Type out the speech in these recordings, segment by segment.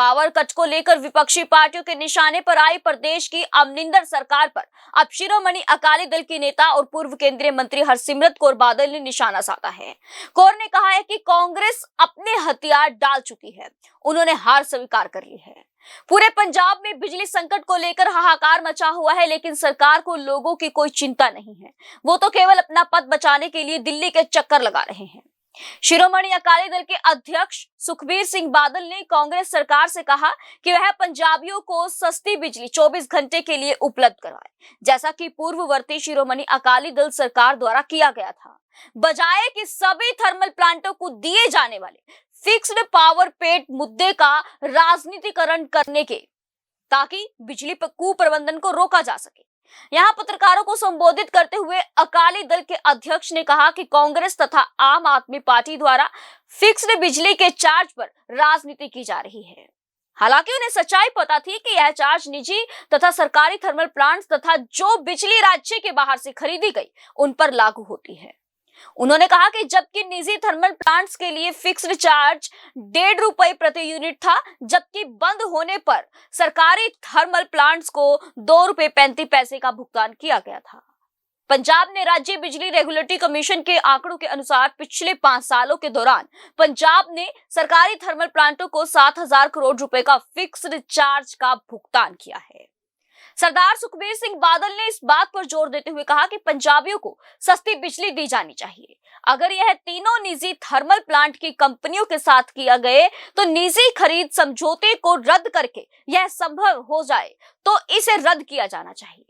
Power cut को लेकर विपक्षी पार्टियों के निशाने पर आई प्रदेश की अमरिंदर सरकार पर अब शिरोमणि अकाली दल की नेता और पूर्व केंद्रीय मंत्री हरसिमरत कौर बादल ने निशाना साधा है। कौर ने कहा है कि कांग्रेस अपने हथियार डाल चुकी है, उन्होंने हार स्वीकार कर ली है। पूरे पंजाब में बिजली संकट को लेकर हाहाकार मचा हुआ है, लेकिन सरकार को लोगों की कोई चिंता नहीं है। वो तो केवल अपना पद बचाने के लिए दिल्ली के चक्कर लगा रहे हैं। शिरोमणि अकाली दल के अध्यक्ष सुखबीर सिंह बादल ने कांग्रेस सरकार से कहा कि वह पंजाबियों को सस्ती बिजली 24 घंटे के लिए उपलब्ध कराए, जैसा कि पूर्ववर्ती शिरोमणि अकाली दल सरकार द्वारा किया गया था, बजाय कि सभी थर्मल प्लांटों को दिए जाने वाले फिक्स्ड पावर पेड मुद्दे का राजनीतिकरण करने के, ताकि बिजली कुप्रबंधन को रोका जा सके। यहां पत्रकारों को संबोधित करते हुए अकाली दल के अध्यक्ष ने कहा कि कांग्रेस तथा आम आदमी पार्टी द्वारा फिक्स्ड बिजली के चार्ज पर राजनीति की जा रही है। हालांकि उन्हें सच्चाई पता थी कि यह चार्ज निजी तथा सरकारी थर्मल प्लांट्स तथा जो बिजली राज्य के बाहर से खरीदी गई उन पर लागू होती है। उन्होंने कहा कि जबकि निजी थर्मल प्लांट्स के लिए फिक्स्ड चार्ज 1.5 रुपए प्रति यूनिट था, जबकि बंद होने पर सरकारी थर्मल प्लांट्स को 2 रुपए 35 पैसे का भुगतान किया गया था। पंजाब ने राज्य बिजली रेगुलेटरी कमीशन के आंकड़ों के अनुसार पिछले 5 सालों के दौरान पंजाब ने सरकारी थर्मल प्लांटों को 7,000 करोड़ रुपए का फिक्स्ड चार्ज का भुगतान किया है। सरदार सुखबीर सिंह बादल ने इस बात पर जोर देते हुए कहा कि पंजाबियों को सस्ती बिजली दी जानी चाहिए। अगर यह तीनों निजी थर्मल प्लांट की कंपनियों के साथ किया गए तो निजी खरीद समझौते को रद्द करके यह संभव हो जाए तो इसे रद्द किया जाना चाहिए।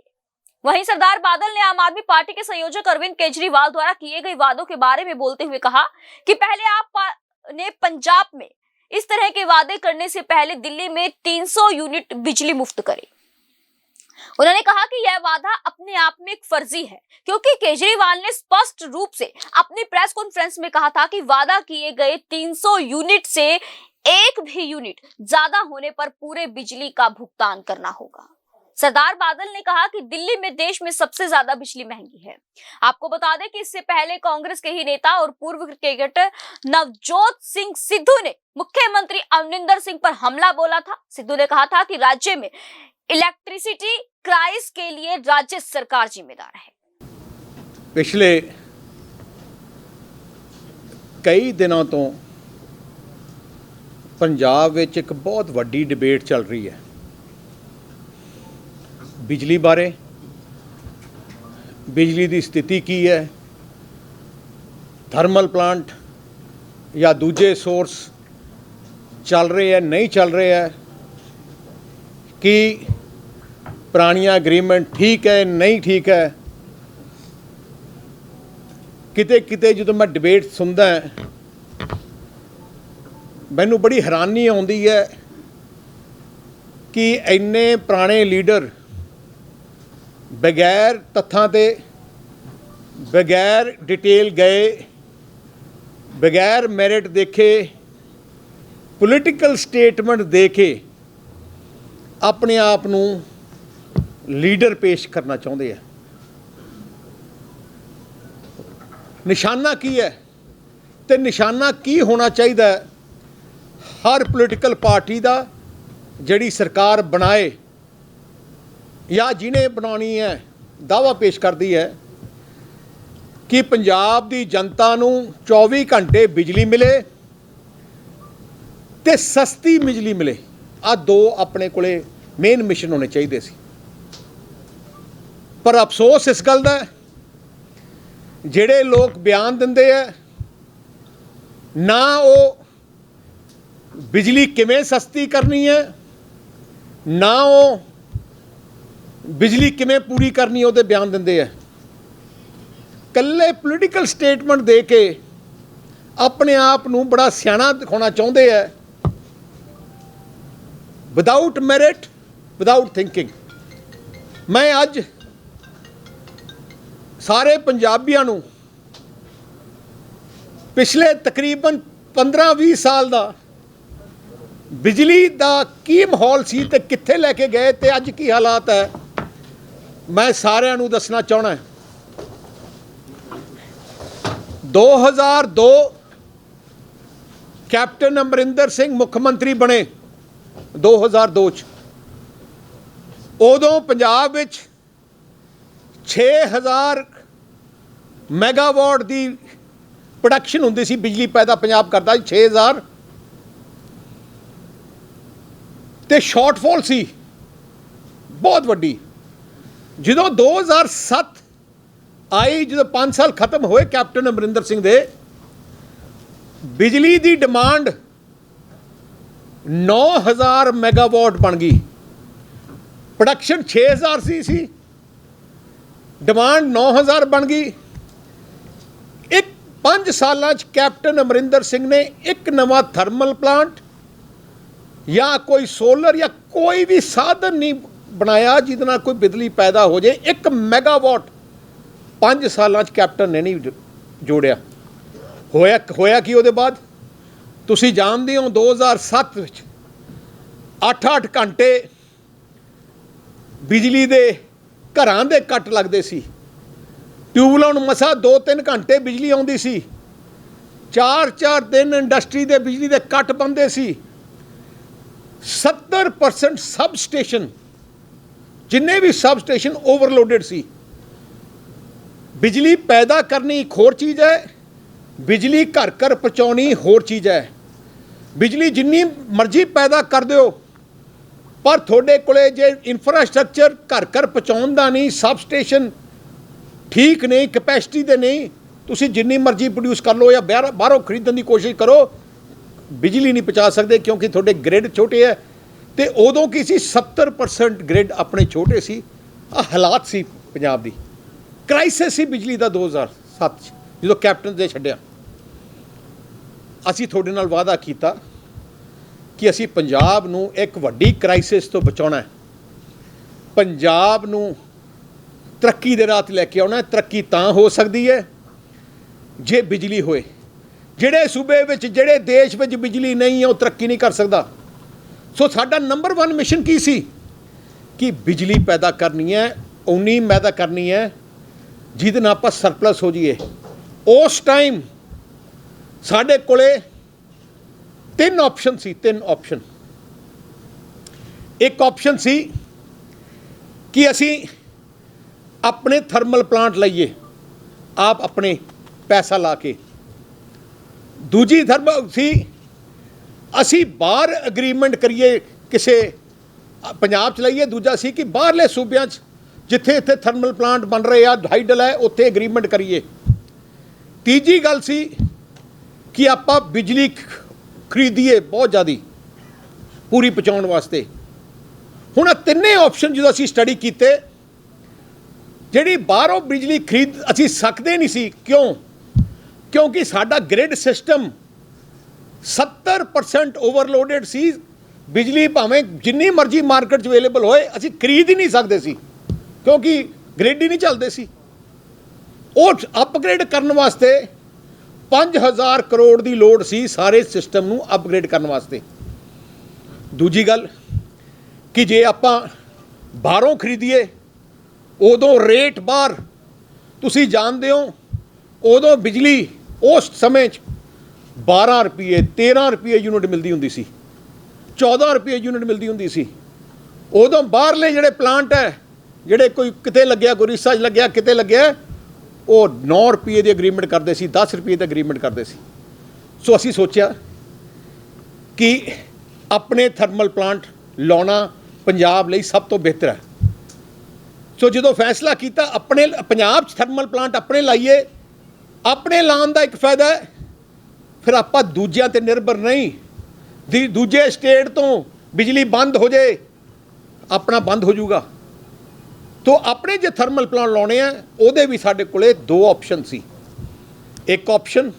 वहीं सरदार बादल ने आम आदमी पार्टी के संयोजक अरविंद केजरीवाल द्वारा किए गए वादों के बारे में बोलते हुए कहा कि पहले आपने पंजाब में इस तरह के वादे करने से पहले दिल्ली में 300 यूनिट बिजली मुफ्त करे। उन्होंने कहा कि यह वादा अपने आप में एक फर्जी है, क्योंकि केजरीवाल ने स्पष्ट रूप से अपनी प्रेस कॉन्फ्रेंस में कहा था कि वादा किए गए 300 यूनिट से एक भी यूनिट ज्यादा होने पर पूरे बिजली का भुगतान करना होगा। सरदार बादल ने कहा कि दिल्ली में देश में सबसे ज्यादा बिजली महंगी है। आपको बता दें कि इससे पहले कांग्रेस के ही नेता और पूर्व क्रिकेटर नवजोत सिंह सिद्धू ने मुख्यमंत्री अमरिंदर सिंह पर हमला बोला था। सिद्धू ने कहा था कि राज्य में इलेक्ट्रिसिटी क्राइसिस के लिए राज्य सरकार जिम्मेदार है। पिछले कई दिनों तो पंजाब विच एक बहुत वड्डी डिबेट चल रही है बिजली बारे। बिजली की स्थिति की है, थर्मल प्लांट या दूजे सोर्स चल रहे हैं नहीं चल रहे हैं, कि पुरानियां एग्रीमेंट ठीक है नहीं ठीक है। किते किते जो मैं डिबेट सुनदा मैनू बड़ी हैरानी आउंदी है कि इन्ने पुराने लीडर बगैर तत्थां ते बगैर डिटेल गए बगैर मैरिट देखे पोलिटिकल स्टेटमेंट दे के अपने आप नूं लीडर पेश करना चाहते हैं। निशाना की है तो निशाना की होना चाहिए हर पोलिटिकल पार्टी का जिहड़ी सरकार बनाए या जिन्हें बनानी है दावा पेश करती है कि पंजाब की जनता नूं 24 घंटे बिजली मिले ते सस्ती बिजली मिले। आ दो अपने कोले मेन मिशन होने चाहिए सी। पर अफसोस इस गल दा जिहड़े लोग बयान दिंदे है ना वो बिजली किवें सस्ती करनी है ना वो बिजली किवें पूरी करनी है बयान दिंदे है। कल्ले पोलिटिकल स्टेटमेंट दे के अपने आप नूं बड़ा सियाणा दिखाना चाहते हैं विदाउट मैरिट विदाउट थिंकिंग। मैं अज सारे पंजाबियों नूं पिछले तकरीबन 15-20 साल दा बिजली दा की माहौल सी ते कित्थे लैके गए ते अज की हालात है मैं सारिਆਂ नूं दसना चाहना। 2002 कैप्टन अमरिंदर सिंह मुख्यमंत्री बने 2002 ਚ ਉਦੋਂ ਪੰਜਾਬ ਵਿੱਚ 6000 ਮੈਗਾਵਾਟ ਦੀ ਪ੍ਰੋਡਕਸ਼ਨ ਹੁੰਦੀ ਸੀ, ਬਿਜਲੀ ਪੈਦਾ ਪੰਜਾਬ ਕਰਦਾ ਸੀ 6000, ਤੇ ਸ਼ਾਰਟਫਾਲ ਸੀ ਬਹੁਤ ਵੱਡੀ। ਜਦੋਂ 2007 ਆਈ, ਜਦੋਂ 5 ਸਾਲ ਖਤਮ ਹੋਏ ਕੈਪਟਨ ਅਮਰਿੰਦਰ ਸਿੰਘ ਦੇ, ਬਿਜਲੀ ਦੀ ਡਿਮਾਂਡ 9000 ਮੈਗਾਵਾਟ ਬਣ ਗਈ। ਪ੍ਰੋਡਕਸ਼ਨ 6000 ਸੀ, ਡਿਮਾਂਡ 9000 ਬਣ ਗਈ। 5 ਸਾਲਾਂ 'ਚ ਕੈਪਟਨ ਅਮਰਿੰਦਰ ਸਿੰਘ ਨੇ ਇੱਕ ਨਵਾਂ ਥਰਮਲ ਪਲਾਂਟ ਜਾਂ ਕੋਈ ਸੋਲਰ ਜਾਂ ਕੋਈ ਵੀ ਸਾਧਨ ਨਹੀਂ ਬਣਾਇਆ ਜਿਹਦੇ ਨਾਲ ਕੋਈ ਬਿਜਲੀ ਪੈਦਾ ਹੋ ਜਾਏ। 1 ਮੈਗਾਵਾਟ 5 ਸਾਲਾਂ 'ਚ ਕੈਪਟਨ ਨੇ ਨਹੀਂ ਜੋੜਿਆ। ਹੋਇਆ ਕੀ ਉਹਦੇ ਬਾਅਦ? ਤੁਸੀਂ ਜਾਣਦੇ ਹੋ 2007 ਵਿੱਚ 8-8 ਘੰਟੇ ਬਿਜਲੀ ਦੇ ਘਰਾਂ ਦੇ ਕੱਟ ਲੱਗਦੇ ਸੀ। ਟਿਊਬਵੈੱਲਾਂ ਨੂੰ ਮਸਾਂ 2-3 ਘੰਟੇ ਬਿਜਲੀ ਆਉਂਦੀ ਸੀ। 4-4 ਦਿਨ ਇੰਡਸਟਰੀ ਦੇ ਬਿਜਲੀ ਦੇ ਕੱਟ ਬੰਦੇ ਸੀ। 70% ਸਬ ਸਟੇਸ਼ਨ, ਜਿੰਨੇ ਵੀ ਸਬ ਸਟੇਸ਼ਨ ਓਵਰਲੋਡਡ ਸੀ। ਬਿਜਲੀ ਪੈਦਾ ਕਰਨੀ ਇੱਕ ਹੋਰ ਚੀਜ਼ ਹੈ, ਬਿਜਲੀ ਘਰ ਘਰ ਪਹੁੰਚਾਉਣੀ ਹੋਰ ਚੀਜ਼ ਹੈ। ਬਿਜਲੀ ਜਿੰਨੀ ਮਰਜ਼ੀ ਪੈਦਾ ਕਰ ਦਿਓ, ਪਰ ਤੁਹਾਡੇ ਕੋਲੇ ਜੇ ਇਨਫਰਾਸਟ੍ਰਕਚਰ ਘਰ ਘਰ ਪਹੁੰਚਾਉਣ ਦਾ ਨਹੀਂ, ਸਬ ਸਟੇਸ਼ਨ ਠੀਕ ਨਹੀਂ, ਕਪੈਸਿਟੀ ਦੇ ਨਹੀਂ, ਤੁਸੀਂ ਜਿੰਨੀ ਮਰਜ਼ੀ ਪ੍ਰੋਡਿਊਸ ਕਰ ਲਓ ਜਾਂ ਬਾਹਰੋਂ ਖਰੀਦਣ ਦੀ ਕੋਸ਼ਿਸ਼ ਕਰੋ, ਬਿਜਲੀ ਨਹੀਂ ਪਹੁੰਚਾ ਸਕਦੇ ਕਿਉਂਕਿ ਤੁਹਾਡੇ ਗ੍ਰਿਡ ਛੋਟੇ ਹੈ। ਤੇ ਉਦੋਂ ਕੀ ਸੀ? 70% ਗ੍ਰਿਡ ਆਪਣੇ ਛੋਟੇ ਸੀ। ਆਹ ਹਾਲਾਤ ਸੀ ਪੰਜਾਬ ਦੀ। ਕ੍ਰਾਈਸਿਸ ਸੀ ਬਿਜਲੀ ਦਾ 2007 'ਚ ਜਦੋਂ ਕੈਪਟਨ ਦੇ ਛੱਡਿਆ। ਅਸੀਂ ਤੁਹਾਡੇ ਨਾਲ ਵਾਅਦਾ ਕੀਤਾ ਕਿ ਅਸੀਂ ਪੰਜਾਬ ਨੂੰ ਇੱਕ ਵੱਡੀ ਕ੍ਰਾਈਸਿਸ ਤੋਂ ਬਚਾਉਣਾ ਹੈ, ਪੰਜਾਬ ਨੂੰ ਤਰੱਕੀ ਦੇ ਰਾਹ 'ਤੇ ਲੈ ਕੇ ਆਉਣਾ ਹੈ। ਤਰੱਕੀ ਤਾਂ ਹੋ ਸਕਦੀ ਹੈ ਜੇ ਬਿਜਲੀ ਹੋਏ। ਜਿਹੜੇ ਸੂਬੇ ਵਿੱਚ, ਜਿਹੜੇ ਦੇਸ਼ ਵਿੱਚ ਬਿਜਲੀ ਨਹੀਂ ਹੈ, ਉਹ ਤਰੱਕੀ ਨਹੀਂ ਕਰ ਸਕਦਾ। ਸੋ ਸਾਡਾ ਨੰਬਰ 1 ਮਿਸ਼ਨ ਕੀ ਸੀ ਕਿ ਬਿਜਲੀ ਪੈਦਾ ਕਰਨੀ ਹੈ, ਉਨੀ ਪੈਦਾ ਕਰਨੀ ਹੈ ਜਿਹਦੇ ਨਾਲ ਆਪਾਂ ਸਰਪਲਸ ਹੋ ਜਾਈਏ। ਉਸ ਟਾਈਮ ਸਾਡੇ ਕੋਲੇ 3 ਆਪਸ਼ਨ ਸੀ। 3 ਆਪਸ਼ਨ। ਇੱਕ ਆਪਸ਼ਨ ਸੀ ਕਿ ਅਸੀਂ ਆਪਣੇ ਥਰਮਲ ਪਲਾਂਟ ਲਈਏ ਆਪ ਆਪਣੇ ਪੈਸਾ ਲਾ ਕੇ। ਦੂਜੀ ਥਰਮਲ ਸੀ ਅਸੀਂ ਬਾਹਰ ਅਗਰੀਮੈਂਟ ਕਰੀਏ, ਕਿਸੇ ਪੰਜਾਬ 'ਚ ਲਈਏ। ਦੂਜਾ ਸੀ ਕਿ ਬਾਹਰਲੇ ਸੂਬਿਆਂ 'ਚ ਜਿੱਥੇ ਇੱਥੇ ਥਰਮਲ ਪਲਾਂਟ ਬਣ ਰਹੇ ਆ, ਹਾਈਡਲ ਹੈ, ਉੱਥੇ ਅਗਰੀਮੈਂਟ ਕਰੀਏ। ਤੀਜੀ ਗੱਲ ਸੀ ਕਿ ਆਪਾਂ ਬਿਜਲੀ ਖਰੀਦੀਏ ਬਹੁਤ ਜ਼ਿਆਦਾ ਪੂਰੀ ਪਹੁੰਚਾਉਣ ਵਾਸਤੇ। ਹੁਣ ਇਹ ਤਿੰਨੇ ਆਪਸ਼ਨ ਜਦੋਂ ਅਸੀਂ ਸਟੱਡੀ ਕੀਤੇ, ਜਿਹੜੀ ਬਾਹਰੋਂ ਬਿਜਲੀ ਖਰੀਦ ਅਸੀਂ ਸਕਦੇ ਨਹੀਂ ਸੀ। ਕਿਉਂਕਿ ਸਾਡਾ ਗ੍ਰਿਡ ਸਿਸਟਮ 70% ਓਵਰਲੋਡਡ ਸੀ। ਬਿਜਲੀ ਭਾਵੇਂ ਜਿੰਨੀ ਮਰਜ਼ੀ ਮਾਰਕੀਟ 'ਚ ਅਵੇਲੇਬਲ ਹੋਏ, ਅਸੀਂ ਖਰੀਦ ਹੀ ਨਹੀਂ ਸਕਦੇ ਸੀ ਕਿਉਂਕਿ ਗ੍ਰਿਡ ਹੀ ਨਹੀਂ ਚੱਲਦੇ ਸੀ। ਉਹ ਅਪਗ੍ਰੇਡ ਕਰਨ ਵਾਸਤੇ 5000 ਕਰੋੜ ਦੀ ਲੋੜ ਸੀ ਸਾਰੇ ਸਿਸਟਮ ਨੂੰ ਅਪਗ੍ਰੇਡ ਕਰਨ ਵਾਸਤੇ। ਦੂਜੀ ਗੱਲ ਕਿ ਜੇ ਆਪਾਂ ਬਾਹਰੋਂ ਖਰੀਦੀਏ, ਉਦੋਂ ਰੇਟ ਬਾਹਰ ਤੁਸੀਂ ਜਾਣਦੇ ਹੋ, ਉਦੋਂ ਬਿਜਲੀ ਉਸ ਸਮੇਂ 'ਚ 12 ਰੁਪਏ 13 ਰੁਪਏ ਯੂਨਿਟ ਮਿਲਦੀ ਹੁੰਦੀ ਸੀ, 14 ਰੁਪਏ ਯੂਨਿਟ ਮਿਲਦੀ ਹੁੰਦੀ ਸੀ। ਉਦੋਂ ਬਾਹਰਲੇ ਜਿਹੜੇ ਪਲਾਂਟ ਹੈ, ਜਿਹੜੇ ਕੋਈ ਕਿਤੇ ਲੱਗਿਆ, ਕੋਈ ਰਿਸਾ 'ਚ ਲੱਗਿਆ, ਕਿਤੇ ਲੱਗਿਆ, ਉਹ 9 ਰੁਪਏ ਦੀ ਅਗਰੀਮੈਂਟ ਕਰਦੇ ਸੀ, 10 ਰੁਪਏ ਦੀ ਅਗਰੀਮੈਂਟ ਕਰਦੇ ਸੀ। ਸੋ ਅਸੀਂ ਸੋਚਿਆ ਕਿ ਆਪਣੇ ਥਰਮਲ ਪਲਾਂਟ ਲਾਉਣਾ ਪੰਜਾਬ ਲਈ ਸਭ ਤੋਂ ਬਿਹਤਰ ਹੈ। ਸੋ ਜਦੋਂ ਫੈਸਲਾ ਕੀਤਾ ਆਪਣੇ ਪੰਜਾਬ 'ਚ ਥਰਮਲ ਪਲਾਂਟ ਆਪਣੇ ਲਾਈਏ, ਆਪਣੇ ਲਾਉਣ ਦਾ ਇੱਕ ਫਾਇਦਾ ਹੈ, ਫਿਰ ਆਪਾਂ ਦੂਜਿਆਂ 'ਤੇ ਨਿਰਭਰ ਨਹੀਂ। ਦੂਜੇ ਸਟੇਟ ਤੋਂ ਬਿਜਲੀ ਬੰਦ ਹੋ ਜਾਏ, ਆਪਣਾ ਬੰਦ ਹੋ ਜਾਊਗਾ। ਤੋ ਆਪਣੇ ਜੇ ਥਰਮਲ ਪਲਾਂਟ ਲਾਉਣੇ ਆ, ਉਹਦੇ ਵੀ ਸਾਡੇ ਕੋਲੇ 2 ਆਪਸ਼ਨ ਸੀ। ਇੱਕ ਆਪਸ਼ਨ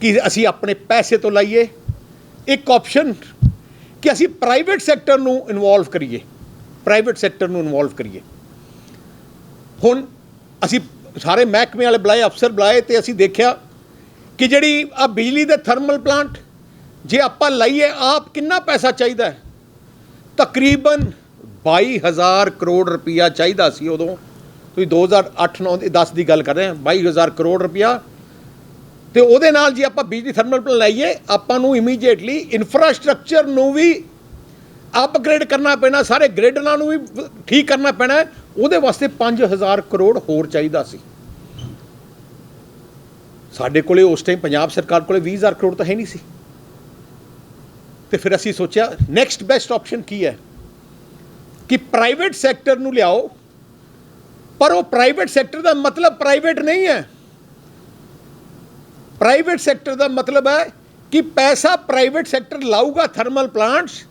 ਕਿ ਅਸੀਂ ਆਪਣੇ ਪੈਸੇ ਤੋਂ ਲਾਈਏ, ਇੱਕ ਆਪਸ਼ਨ ਕਿ ਅਸੀਂ ਪ੍ਰਾਈਵੇਟ ਸੈਕਟਰ ਨੂੰ ਇਨਵੋਲਵ ਕਰੀਏ, ਹੁਣ ਅਸੀਂ ਸਾਰੇ ਮਹਿਕਮੇ ਵਾਲੇ ਬੁਲਾਏ, ਅਫਸਰ ਬੁਲਾਏ, ਤੇ ਅਸੀਂ ਦੇਖਿਆ ਕਿ ਜਿਹੜੀ ਆ ਬਿਜਲੀ ਦੇ ਥਰਮਲ ਪਲਾਂਟ ਜੇ ਆਪਾਂ ਲਾਈਏ, ਆਪ ਕਿੰਨਾ ਪੈਸਾ ਚਾਹੀਦਾ ਹੈ? ਤਕਰੀਬਨ 22000 ਕਰੋੜ ਰੁਪਈਆ ਚਾਹੀਦਾ ਸੀ ਉਦੋਂ। ਤੁਸੀਂ 2008-9-10 ਦੀ ਗੱਲ ਕਰ ਰਹੇ ਹਾਂ, 22000 ਕਰੋੜ ਰੁਪਈਆ। ਤੇ ਉਹਦੇ ਨਾਲ ਜੇ ਆਪਾਂ ਬਿਜਲੀ ਥਰਮਲ ਪਲਾਂਟ ਲਾਈਏ, ਆਪਾਂ ਨੂੰ ਇਮੀਡੀਏਟਲੀ ਇਨਫਰਾਸਟ੍ਰਕਚਰ ਨੂੰ ਵੀ अपग्रेड करना पैना, सारे ग्रिड इन्हों भी ठीक करना पैना, ਉਹਦੇ वास्ते 5000 करोड़ होर चाहिदा सी। साडे कोले उस टाइम पंजाब सरकार कोले 20000 करोड़ तो है नहीं सी। तो फिर असी सोचा नैक्सट बेस्ट ऑप्शन की है कि प्राइवेट सैक्टर नूं लियाओ, पर वो प्राइवेट सैक्टर का मतलब प्राइवेट नहीं है। प्राइवेट सैक्टर का मतलब है कि पैसा प्राइवेट सैक्टर लाऊगा थर्मल प्लांट्स,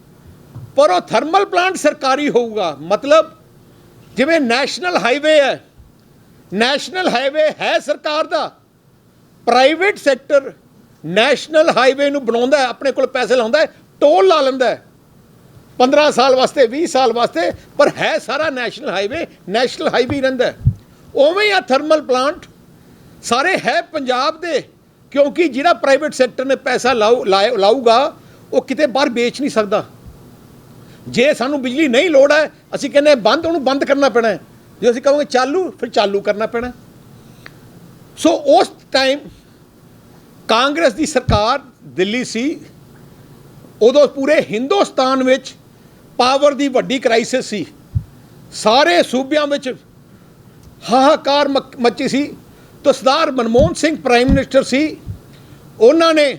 पर वो थर्मल प्लांट सरकारी होगा। मतलब जिवें नैशनल हाईवे है, नैशनल हाईवे है सरकार का, प्राइवेट सैक्टर नैशनल हाईवे नूं बनाउंदा है, अपने कोल पैसे लाउंदा है, टोल ला लैंदा है 15 साल वास्ते, 20 साल वास्ते, पर है सारा नैशनल हाईवे ही रहिंदा है। उवें ही आ थर्मल प्लांट सारे है पंजाब दे, क्योंकि जिहड़ा प्राइवेट सैक्टर ने पैसा लाऊगा वो किते बाहर बेच नहीं सकदा। जे सानू बिजली नहीं लोड़ है, असी कहने बंद, उन्होंने बंद करना पैना है। जो असी कहोगे चालू, फिर चालू करना पैना। सो उस टाइम कांग्रेस की सरकार दिल्ली सी, उदों पूरे हिंदुस्तान विच पावर की वड्डी क्राइसिस सी, सारे सूबियां विच हाहाकार मची सी। तो सरदार मनमोहन सिंह प्राइम मिनिस्टर सी, उन्होंने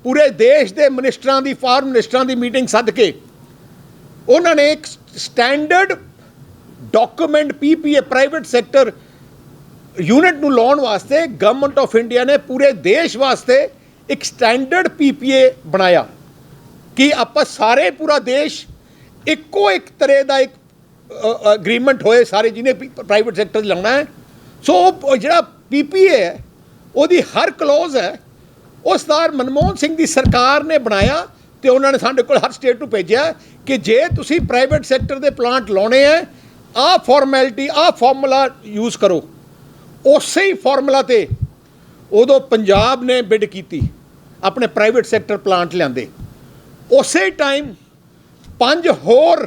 पूरे देश के मिनिस्टरां दी, फॉरेन मिनिस्टरां दी मीटिंग सद के उन्होंने एक standard document PPA private sector unit नूं लाउण वास्ते गवर्नमेंट ऑफ इंडिया ने पूरे देश वास्ते एक स्टैंडर्ड PPA बनाया कि आपां सारे पूरा देश इक्को एक तरह का एक अग्रीमेंट होए, सारे जिन्हें प्राइवेट सैक्टर लाना है। सो जिहड़ा PPA है उसकी हर क्लोज है वो सरदार मनमोहन सिंह की सरकार ने बनाया। तो उन्होंने साडे कोल हर स्टेट को भेजा कि जे तुसी प्राइवेट सैक्टर के प्लांट लाने हैं, आ फॉर्मैलिटी, आ फॉर्मूला यूज़ करो। उस ही फॉर्मूला ते उदों पंजाब ने बिड की, अपने प्राइवेट सैक्टर प्लांट लियाते। उस टाइम 5 होर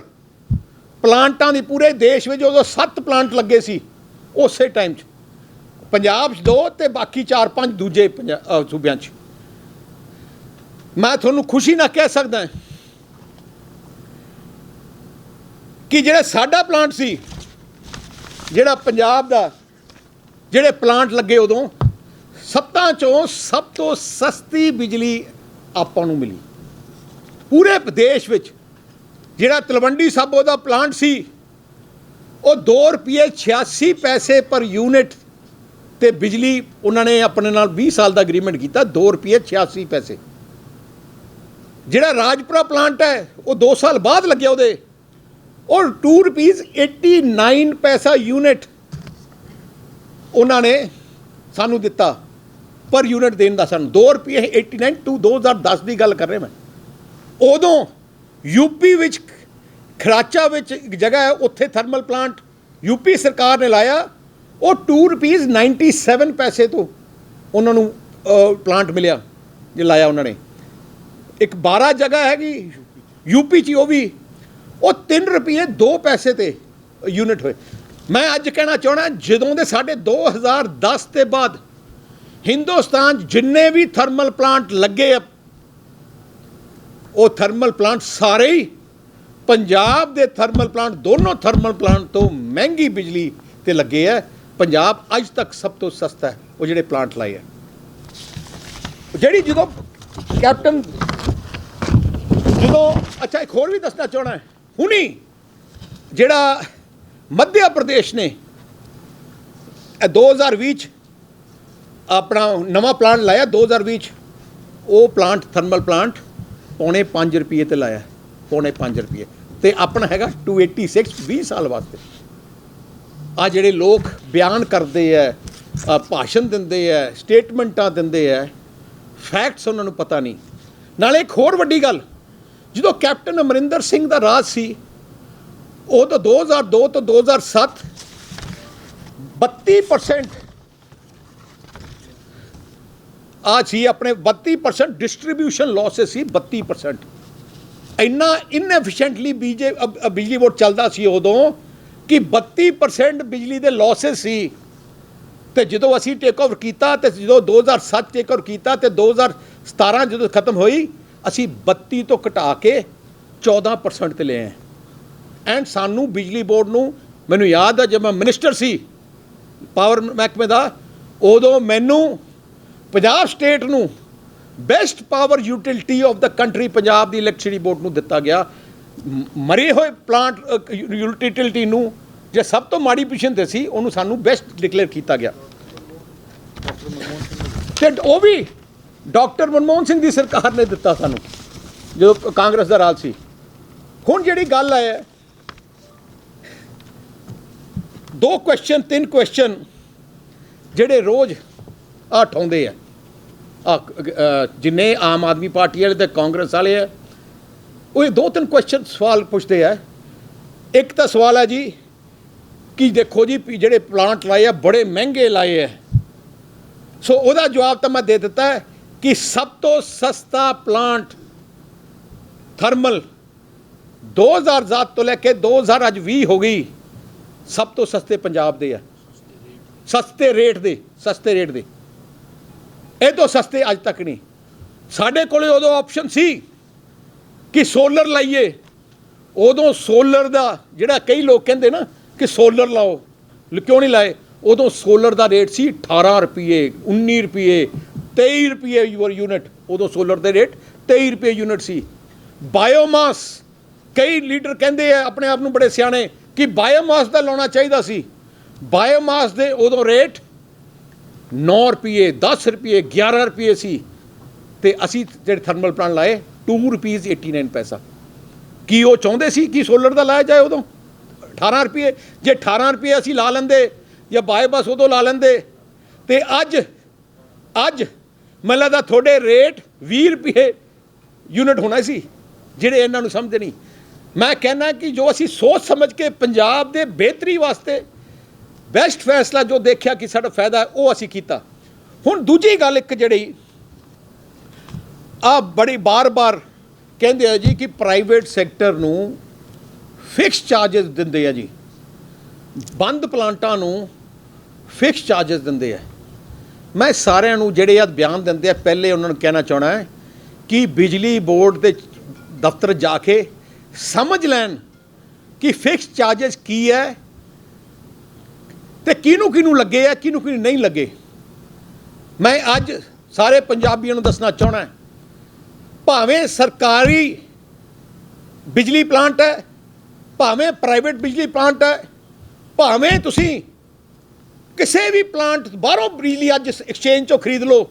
प्लांटां दी पूरे देश में उदों 7 प्लांट लगे सी। उस टाइम पंजाब 2 ते बाकी 4-5 दूजे सूबियां च। मैं थोनू खुशी ना कह सकदा कि जिहड़ा साडा प्लांट सी, जिहड़ा पंजाब दा जिहड़े प्लांट लगे उदों 7 चों सब तो सस्ती बिजली आपां नूं मिली पूरे देश विच। जिहड़ा तलवंडी साबो दा प्लांट सी वो ₹2.86 पर यूनिट ते बिजली उन्होंने अपने नाल 20 साल का अग्रीमेंट किया, ₹2.86। जिहड़ा राजपुरा प्लांट है वो 2 साल बाद लगे उहदे, और ₹2.89 यूनिट उन्होंने सानू दिता पर यूनिट देने का। सानू ₹2.89 टू 2010 की गल कर रहे मैं। उदों यूपी विच खराचा विच एक जगह है, उत्थे थर्मल प्लांट यूपी सरकार ने लाया, वो ₹2.97 तो उन्होंने प्लांट मिलिया जो लाया उन्होंने। एक 12 जगह हैगी यूपी च, वो भी वो ₹3.02 ते यूनिट होए। मैं अज कहना चाहना जदों दे साढ़े 2010 के बाद हिंदुस्तान जिन्ने भी थर्मल प्लांट लगे, वो थर्मल प्लांट सारे ही पंजाब के थर्मल प्लांट, दोनों थर्मल प्लांट तो महंगी बिजली ते लगे है। पंजाब अज तक सब तो सस्ता है वो जिहड़े प्लांट लाए है। जिहड़ी जो कैप्टन जो अच्छा एक होर भी दसना चाहना है, हुणी जिहड़ा मध्य प्रदेश ने 2020 अपना नवा प्लांट लाया 2020, वो प्लांट थर्मल प्लांट ₹5.5 ते लाया, ₹5.5 ते अपना हैगा 286 20 साल वास्ते। आ जिहड़े लोग बयान करते है, भाषण देंदे है, स्टेटमेंटां देंदे है, फैक्ट्स उन्होंने पता नहीं। नाले एक होर वड्डी गल, जो कैप्टन अमरिंदर सिंह का राज सी, वो तो 2002 तो 2007 32% सी अपने 32% डिस्ट्रीब्यूशन लॉसेस सी 32%। इन्ना इनएफिशेंटली बिजली बोर्ड चलता सी उदों कि 32% बिजली के लॉसेस सी। तो जो असी टेक ओवर किया, तो जो 2007 टेक ओवर किया, तो 2017 जो खत्म हुई, असी 32 तो घटा के 14% ਤੇ ਲਏ ਹੈ। ਐਂਡ ਸਾਨੂੰ ਬਿਜਲੀ ਬੋਰਡ ਨੂੰ, ਮੈਨੂੰ ਯਾਦ ਹੈ ਜਦ ਮੈਂ ਮਿਨਿਸਟਰ ਸੀ ਪਾਵਰ ਮਹਿਕਮੇ ਦਾ, ਉਦੋਂ ਮੈਨੂੰ ਪੰਜਾਬ ਸਟੇਟ ਨੂੰ best power utility of the country Punjab the electricity board ਨੂੰ ਦਿੱਤਾ ਗਿਆ। ਮਰੇ ਹੋਏ ਪਲਾਂਟ ਯੂਟਿਲਿਟੀ ਨੂੰ ਜੇ ਸਭ ਤੋਂ ਮਾੜੀ ਪੋਜੀਸ਼ਨ ਤੇ ਸੀ, ਉਹਨੂੰ ਸਾਨੂੰ ਬੈਸਟ ਡਿਕਲੇਅਰ ਕੀਤਾ ਗਿਆ। ਤੇ ਉਹ ਵੀ ਡਾਕਟਰ ਮਨਮੋਹਨ ਸਿੰਘ ਦੀ ਸਰਕਾਰ ਨੇ ਦਿੱਤਾ ਸਾਨੂੰ, ਜਦੋਂ ਕਾਂਗਰਸ ਦਾ ਰਾਜ ਸੀ। ਹੁਣ ਜਿਹੜੀ ਗੱਲ ਹੈ, 2 ਕੁਐਸਚਨ 3 ਕੁਐਸਚਨ ਜਿਹੜੇ ਰੋਜ਼ ਉਠਾਉਂਦੇ ਆ ਜਿੰਨੇ ਆਮ ਆਦਮੀ ਪਾਰਟੀ ਵਾਲੇ ਤੇ ਕਾਂਗਰਸ ਵਾਲੇ ਆ, ਉਹ 2-3 ਕੁਐਸਚਨ ਸਵਾਲ ਪੁੱਛਦੇ ਆ। ਇੱਕ ਤਾਂ ਸਵਾਲ ਹੈ ਜੀ ਕਿ ਦੇਖੋ ਜੀ ਜਿਹੜੇ ਪਲਾਂਟ ਲਾਏ ਆ ਬੜੇ ਮਹਿੰਗੇ ਲਾਏ ਆ। ਸੋ ਉਹਦਾ ਜਵਾਬ ਤਾਂ ਮੈਂ ਦੇ ਦਿੱਤਾ ਹੈ ਕਿ ਸਭ ਤੋਂ ਸਸਤਾ ਪਲਾਂਟ ਥਰਮਲ 2007 ਤੋਂ ਲੈ ਕੇ 2000 ਅੱਜ 20 ਹੋ ਗਈ, ਸਭ ਤੋਂ ਸਸਤੇ ਪੰਜਾਬ ਦੇ ਆ। ਸਸਤੇ ਰੇਟ ਦੇ ਇਹ ਤੋਂ ਸਸਤੇ ਅੱਜ ਤੱਕ ਨਹੀਂ। ਸਾਡੇ ਕੋਲੇ ਉਦੋਂ ਆਪਸ਼ਨ ਸੀ ਕਿ ਸੋਲਰ ਲਾਈਏ। ਉਦੋਂ ਸੋਲਰ ਦਾ ਜਿਹੜਾ ਕਈ ਲੋਕ ਕਹਿੰਦੇ ਨਾ ਕਿ ਸੋਲਰ ਲਾਓ, ਕਿਉਂ ਨਹੀਂ ਲਾਏ? ਉਦੋਂ ਸੋਲਰ ਦਾ ਰੇਟ ਸੀ 18 ਰੁਪਏ, 19 ਰੁਪਏ, 23 ਰੁਪਏ ਯੂਨਿਟ। ਉਦੋਂ ਸੋਲਰ ਦੇ ਰੇਟ 23 ਰੁਪਏ ਯੂਨਿਟ ਸੀ। ਬਾਇਓਮਾਸ, ਕਈ ਲੀਡਰ ਕਹਿੰਦੇ ਆ ਆਪਣੇ ਆਪ ਨੂੰ ਬੜੇ ਸਿਆਣੇ ਕਿ ਬਾਇਓਮਾਸ ਦਾ ਲਾਉਣਾ ਚਾਹੀਦਾ ਸੀ। ਬਾਇਓਮਾਸ ਦੇ ਉਦੋਂ ਰੇਟ 9 ਰੁਪਏ, 10 ਰੁਪਏ, 11 ਰੁਪਏ ਸੀ। ਤੇ ਅਸੀਂ ਜਿਹੜੇ ਥਰਮਲ ਪਲਾਂਟ ਲਾਏ 2 ਰੁਪੀਜ਼ 89 ਪੈਸਾ। ਕੀ ਉਹ ਚਾਹੁੰਦੇ ਸੀ ਕਿ ਸੋਲਰ ਦਾ ਲਾਇਆ ਜਾਏ ਉਦੋਂ 18 ਰੁਪਏ? ਜੇ 18 ਰੁਪਏ ਅਸੀਂ ਲਾ ਲੈਂਦੇ ਜਾਂ ਬਾਇਓਮਾਸ ਉਦੋਂ ਲਾ ਲੈਂਦੇ ਤੇ ਅੱਜ ਮੈਨੂੰ ਲੱਗਦਾ ਤੁਹਾਡੇ ਰੇਟ 20 ਰੁਪਏ ਯੂਨਿਟ ਹੋਣਾ ਸੀ। ਜਿਹੜੇ ਇਹਨਾਂ ਨੂੰ ਸਮਝਦੇ ਨਹੀਂ। ਮੈਂ ਕਹਿੰਦਾ ਕਿ ਜੋ ਅਸੀਂ ਸੋਚ ਸਮਝ ਕੇ ਪੰਜਾਬ ਦੇ ਬਿਹਤਰੀ ਵਾਸਤੇ ਬੈਸਟ ਫੈਸਲਾ ਜੋ ਦੇਖਿਆ ਕਿ ਸਾਡਾ ਫਾਇਦਾ ਹੈ, ਉਹ ਅਸੀਂ ਕੀਤਾ। ਹੁਣ ਦੂਜੀ ਗੱਲ ਇੱਕ ਜਿਹੜੀ ਬੜੀ ਬਾਰ-ਬਾਰ ਕਹਿੰਦੇ ਆ ਜੀ ਕਿ ਪ੍ਰਾਈਵੇਟ ਸੈਕਟਰ ਨੂੰ ਫਿਕਸ ਚਾਰਜਸ ਦਿੰਦੇ ਆ ਜੀ, ਬੰਦ ਪਲਾਂਟਾਂ ਨੂੰ ਫਿਕਸ ਚਾਰਜਸ ਦਿੰਦੇ ਆ। ਮੈਂ ਸਾਰਿਆਂ ਨੂੰ ਜਿਹੜੇ ਆ ਬਿਆਨ ਦਿੰਦੇ ਆ, ਪਹਿਲੇ ਉਹਨਾਂ ਨੂੰ ਕਹਿਣਾ ਚਾਹਣਾ ਹੈ ਕਿ ਬਿਜਲੀ ਬੋਰਡ ਦੇ ਦਫ਼ਤਰ ਜਾ ਕੇ ਸਮਝ ਲੈਣ ਕਿ ਫਿਕਸ ਚਾਰਜਸ ਕੀ ਹੈ ਤੇ ਕਿਹਨੂੰ ਲੱਗੇ ਆ, ਕਿਹਨੂੰ ਨਹੀਂ ਲੱਗੇ। ਮੈਂ ਅੱਜ ਸਾਰੇ ਪੰਜਾਬੀਆਂ ਨੂੰ ਦੱਸਣਾ ਚਾਹਣਾ ਹੈ, ਭਾਵੇਂ ਸਰਕਾਰੀ ਬਿਜਲੀ ਪਲਾਂਟ ਹੈ, ਭਾਵੇਂ ਪ੍ਰਾਈਵੇਟ ਬਿਜਲੀ ਪਲਾਂਟ ਹੈ, ਭਾਵੇਂ ਤੁਸੀਂ ਕਿਸੇ ਵੀ ਪਲਾਂਟ ਬਾਹਰੋਂ ਬਿਜਲੀ ਅੱਜ ਐਕਸਚੇਂਜ ਚੋਂ ਖਰੀਦ ਲਓ,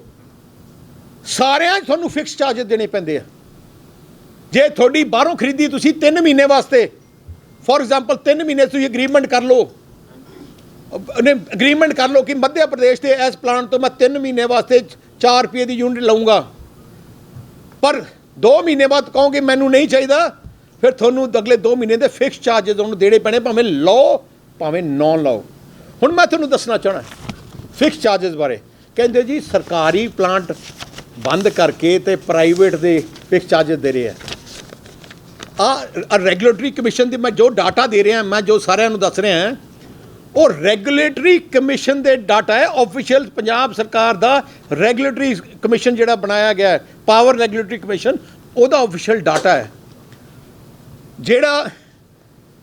ਸਾਰਿਆਂ 'ਚ ਤੁਹਾਨੂੰ ਫਿਕਸ ਚਾਰਜਸ ਦੇਣੇ ਪੈਂਦੇ ਆ। ਜੇ ਤੁਹਾਡੀ ਬਾਹਰੋਂ ਖਰੀਦੀ ਤੁਸੀਂ 3 ਮਹੀਨੇ ਵਾਸਤੇ, ਫੋਰ ਐਗਜ਼ਾਮਪਲ 3 ਮਹੀਨੇ ਤੁਸੀਂ ਅਗਰੀਮੈਂਟ ਕਰ ਲਓ, ਕਿ ਮੱਧ ਪ੍ਰਦੇਸ਼ ਦੇ ਇਸ ਪਲਾਂਟ ਤੋਂ ਮੈਂ 3 ਮਹੀਨੇ ਵਾਸਤੇ 4 ਰੁਪਏ ਦੀ ਯੂਨਿਟ ਲਊਂਗਾ, ਪਰ 2 ਮਹੀਨੇ ਬਾਅਦ ਕਹੋਗੇ ਮੈਨੂੰ ਨਹੀਂ ਚਾਹੀਦਾ, ਫਿਰ ਤੁਹਾਨੂੰ ਅਗਲੇ 2 ਮਹੀਨੇ ਦੇ ਫਿਕਸ ਚਾਰਜਸ ਉਹਨੂੰ ਦੇਣੇ ਪੈਣੇ, ਭਾਵੇਂ ਲਓ ਭਾਵੇਂ ਨਾ ਲਓ। ਹੁਣ ਮੈਂ ਤੁਹਾਨੂੰ ਦੱਸਣਾ ਚਾਹਣਾ ਫਿਕਸ ਚਾਰਜਸ ਬਾਰੇ। ਕਹਿੰਦੇ ਜੀ ਸਰਕਾਰੀ ਪਲਾਂਟ ਬੰਦ ਕਰਕੇ ਤੇ ਪ੍ਰਾਈਵੇਟ ਦੇ ਫਿਕਸ ਚਾਰਜਸ ਦੇ ਰਹੇ ਆ। ਰੈਗੂਲੇਟਰੀ ਕਮਿਸ਼ਨ ਦੀ ਮੈਂ ਜੋ ਡਾਟਾ ਦੇ ਰਿਹਾ, ਮੈਂ ਜੋ ਸਾਰਿਆਂ ਨੂੰ ਦੱਸ ਰਿਹਾ, ਉਹ ਰੈਗੂਲੇਟਰੀ ਕਮਿਸ਼ਨ ਦੇ ਡਾਟਾ ਹੈ। ਆਫੀਸ਼ੀਅਲ ਪੰਜਾਬ ਸਰਕਾਰ ਦਾ ਰੈਗੂਲੇਟਰੀ ਕਮਿਸ਼ਨ ਜਿਹੜਾ ਬਣਾਇਆ ਗਿਆ ਹੈ, ਪਾਵਰ ਰੈਗੂਲੇਟਰੀ ਕਮਿਸ਼ਨ, ਉਹਦਾ ਆਫੀਸ਼ੀਅਲ ਡਾਟਾ ਹੈ। ਜਿਹੜਾ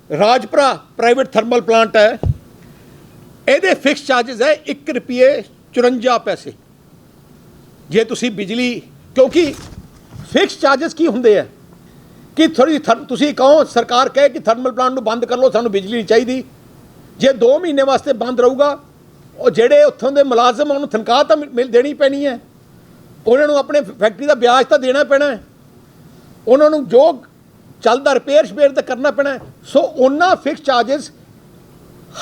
ਰਾਜਪੁਰਾ ਪ੍ਰਾਈਵੇਟ ਥਰਮਲ ਪਲਾਂਟ ਹੈ, ਇਹਦੇ ਫਿਕਸ ਚਾਰਜਸ ਹੈ 1 ਰੁਪਏ 54 ਪੈਸੇ। ਜੇ ਤੁਸੀਂ ਬਿਜਲੀ, ਕਿਉਂਕਿ ਫਿਕਸ ਚਾਰਜਸ ਕੀ ਹੁੰਦੇ ਆ ਕਿ ਥੋੜੀ ਤੁਸੀਂ ਕਹੋ, ਸਰਕਾਰ ਕਹੇ ਕਿ ਥਰਮਲ ਪਲਾਂਟ ਨੂੰ ਬੰਦ ਕਰ ਲਓ, ਸਾਨੂੰ ਬਿਜਲੀ ਨਹੀਂ ਚਾਹੀਦੀ। ਜੇ 2 ਮਹੀਨੇ ਵਾਸਤੇ ਬੰਦ ਰਹੂਗਾ, ਉਹ ਜਿਹੜੇ ਉੱਥੋਂ ਦੇ ਮੁਲਾਜ਼ਮ ਉਹਨੂੰ ਤਨਖਾਹ ਤਾਂ ਦੇਣੀ ਪੈਣੀ ਹੈ, ਉਹਨਾਂ ਨੂੰ ਆਪਣੇ ਫੈਕਟਰੀ ਦਾ ਵਿਆਜ ਤਾਂ ਦੇਣਾ ਪੈਣਾ ਹੈ, ਉਹਨਾਂ ਨੂੰ ਜੋ ਚੱਲਦਾ ਰਿਪੇਅਰ ਤਾਂ ਕਰਨਾ ਪੈਣਾ। ਸੋ ਉਹਨਾਂ ਫਿਕਸ ਚਾਰਜਸ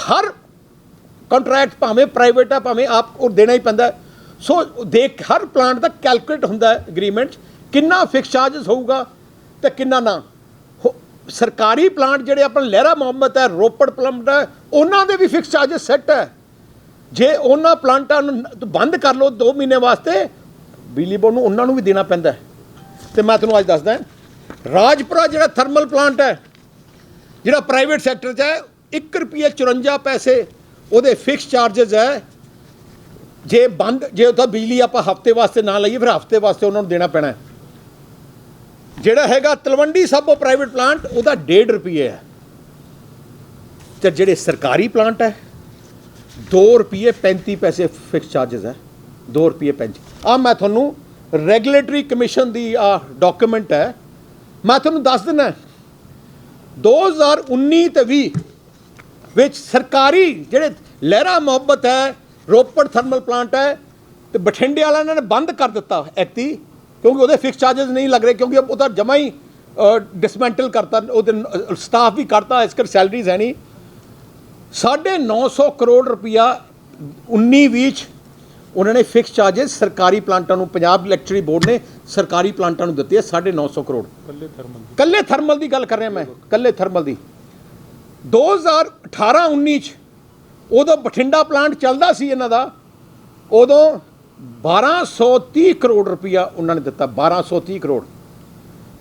ਹਰ ਕੰਟਰੈਕਟ ਭਾਵੇਂ ਪ੍ਰਾਈਵੇਟ ਆ ਭਾਵੇਂ ਆਪ ਉਹ ਦੇਣਾ ਹੀ ਪੈਂਦਾ। ਸੋ ਹਰ ਪਲਾਂਟ ਦਾ ਕੈਲਕੂਲੇਟ ਹੁੰਦਾ ਐਗਰੀਮੈਂਟ ਕਿੰਨਾ ਫਿਕਸ ਚਾਰਜਸ ਹੋਊਗਾ ਤੇ ਕਿੰਨਾ ਨਾ। ਸਰਕਾਰੀ ਪਲਾਂਟ ਜਿਹੜੇ ਆਪਣਾ ਲਹਿਰਾ ਮੁਹੰਮਦ ਹੈ, ਰੋਪੜ ਪਲਾਂਟ ਹੈ, ਉਹਨਾਂ ਦੇ ਵੀ ਫਿਕਸ ਚਾਰਜਸ ਸੈੱਟ ਹੈ। ਜੇ ਉਹਨਾਂ ਪਲਾਂਟਾਂ ਨੂੰ ਬੰਦ ਕਰ ਲਓ 2 ਮਹੀਨੇ ਵਾਸਤੇ, ਬਿਜਲੀ ਬੋਰਡ ਨੂੰ ਉਹਨਾਂ ਨੂੰ ਵੀ ਦੇਣਾ ਪੈਂਦਾ। ਤੇ ਮੈਂ ਤੁਹਾਨੂੰ ਅੱਜ ਦੱਸਦਾ, ਰਾਜਪੁਰਾ ਜਿਹੜਾ ਥਰਮਲ ਪਲਾਂਟ ਹੈ, ਜਿਹੜਾ ਪ੍ਰਾਈਵੇਟ ਸੈਕਟਰ 'ਚ ਹੈ, 1 ਰੁਪਏ 54 ਪੈਸੇ ਉਹਦੇ ਫਿਕਸ ਚਾਰਜਸ ਹੈ। ਜੇ ਉੱਥੋਂ ਬਿਜਲੀ ਆਪਾਂ ਹਫ਼ਤੇ ਵਾਸਤੇ ਨਾ ਲਈਏ, ਫਿਰ ਹਫ਼ਤੇ ਵਾਸਤੇ ਉਹਨਾਂ ਨੂੰ ਦੇਣਾ ਪੈਣਾ। ਜਿਹੜਾ ਹੈਗਾ ਤਲਵੰਡੀ ਸਾਬੋ ਪ੍ਰਾਈਵੇਟ ਪਲਾਂਟ ਉਹਦਾ 1.5 ਰੁਪਏ ਹੈ, ਤੇ ਜਿਹੜੇ ਸਰਕਾਰੀ ਪਲਾਂਟ ਹੈ 2 ਰੁਪਏ 35 ਪੈਸੇ ਫਿਕਸ ਚਾਰजेस ਹੈ, 2 ਰੁਪਏ 35। ਆ ਮੈਂ ਤੁਹਾਨੂੰ ਰੈਗੂਲੇਟਰੀ ਕਮਿਸ਼ਨ ਦੀ ਆ ਡਾਕੂਮੈਂਟ ਹੈ, ਮੈਂ ਤੁਹਾਨੂੰ ਦੱਸ ਦਿੰਦਾ 2019 ਤੇ 20 ਵਿੱਚ ਸਰਕਾਰੀ ਜਿਹੜੇ ਲਹਿਰਾ ਮੁਹੱਬਤ ਹੈ, ਰੋਪੜ ਥਰਮਲ ਪਲਾਂਟ ਹੈ, ਤੇ ਬਠਿੰਡੇ ਵਾਲਿਆਂ ਨੇ ਬੰਦ ਕਰ ਦਿੱਤਾ ਐਕਤੀ, ਕਿਉਂਕਿ ਉਹਦੇ ਫਿਕਸ ਚਾਰजेस ਨਹੀਂ ਲੱਗ ਰਹੇ, ਕਿਉਂਕਿ ਉਹ ਤਾਂ ਜਮਾ ਹੀ ਡਿਸਮੈਂਟਲ ਕਰਤਾ, ਉਹਦੇ ਸਟਾਫ ਵੀ ਕਰਤਾ, ਇਸ ਕਰ ਸੈਲਰੀਜ਼ ਹੈ ਨਹੀਂ। 950 ਕਰੋੜ ਰੁਪਇਆ 19-20 ਉਹਨਾਂ ਨੇ ਫਿਕਸ ਚਾਰजेस ਸਰਕਾਰੀ ਪਲਾਂਟਾਂ ਨੂੰ, ਪੰਜਾਬ ਇਲੈਕਟ੍ਰਿਸਿਟੀ ਬੋਰਡ ਨੇ ਸਰਕਾਰੀ ਪਲਾਂਟਾਂ ਨੂੰ ਦਿੱਤੇ ਹੈ 950 ਕਰੋੜ। ਕੱਲੇ ਥਰਮਲ ਦੀ ਗੱਲ ਕਰ ਰਿਹਾ ਮੈਂ, ਕੱਲੇ ਥਰਮਲ ਦੀ। 2018-19 'ਚ ਉਦੋਂ ਬਠਿੰਡਾ ਪਲਾਂਟ ਚੱਲਦਾ ਸੀ ਇਹਨਾਂ ਦਾ, ਉਦੋਂ 1230 ਕਰੋੜ ਰੁਪਇਆ ਉਹਨਾਂ ਨੇ ਦਿੱਤਾ, 1230 ਕਰੋੜ।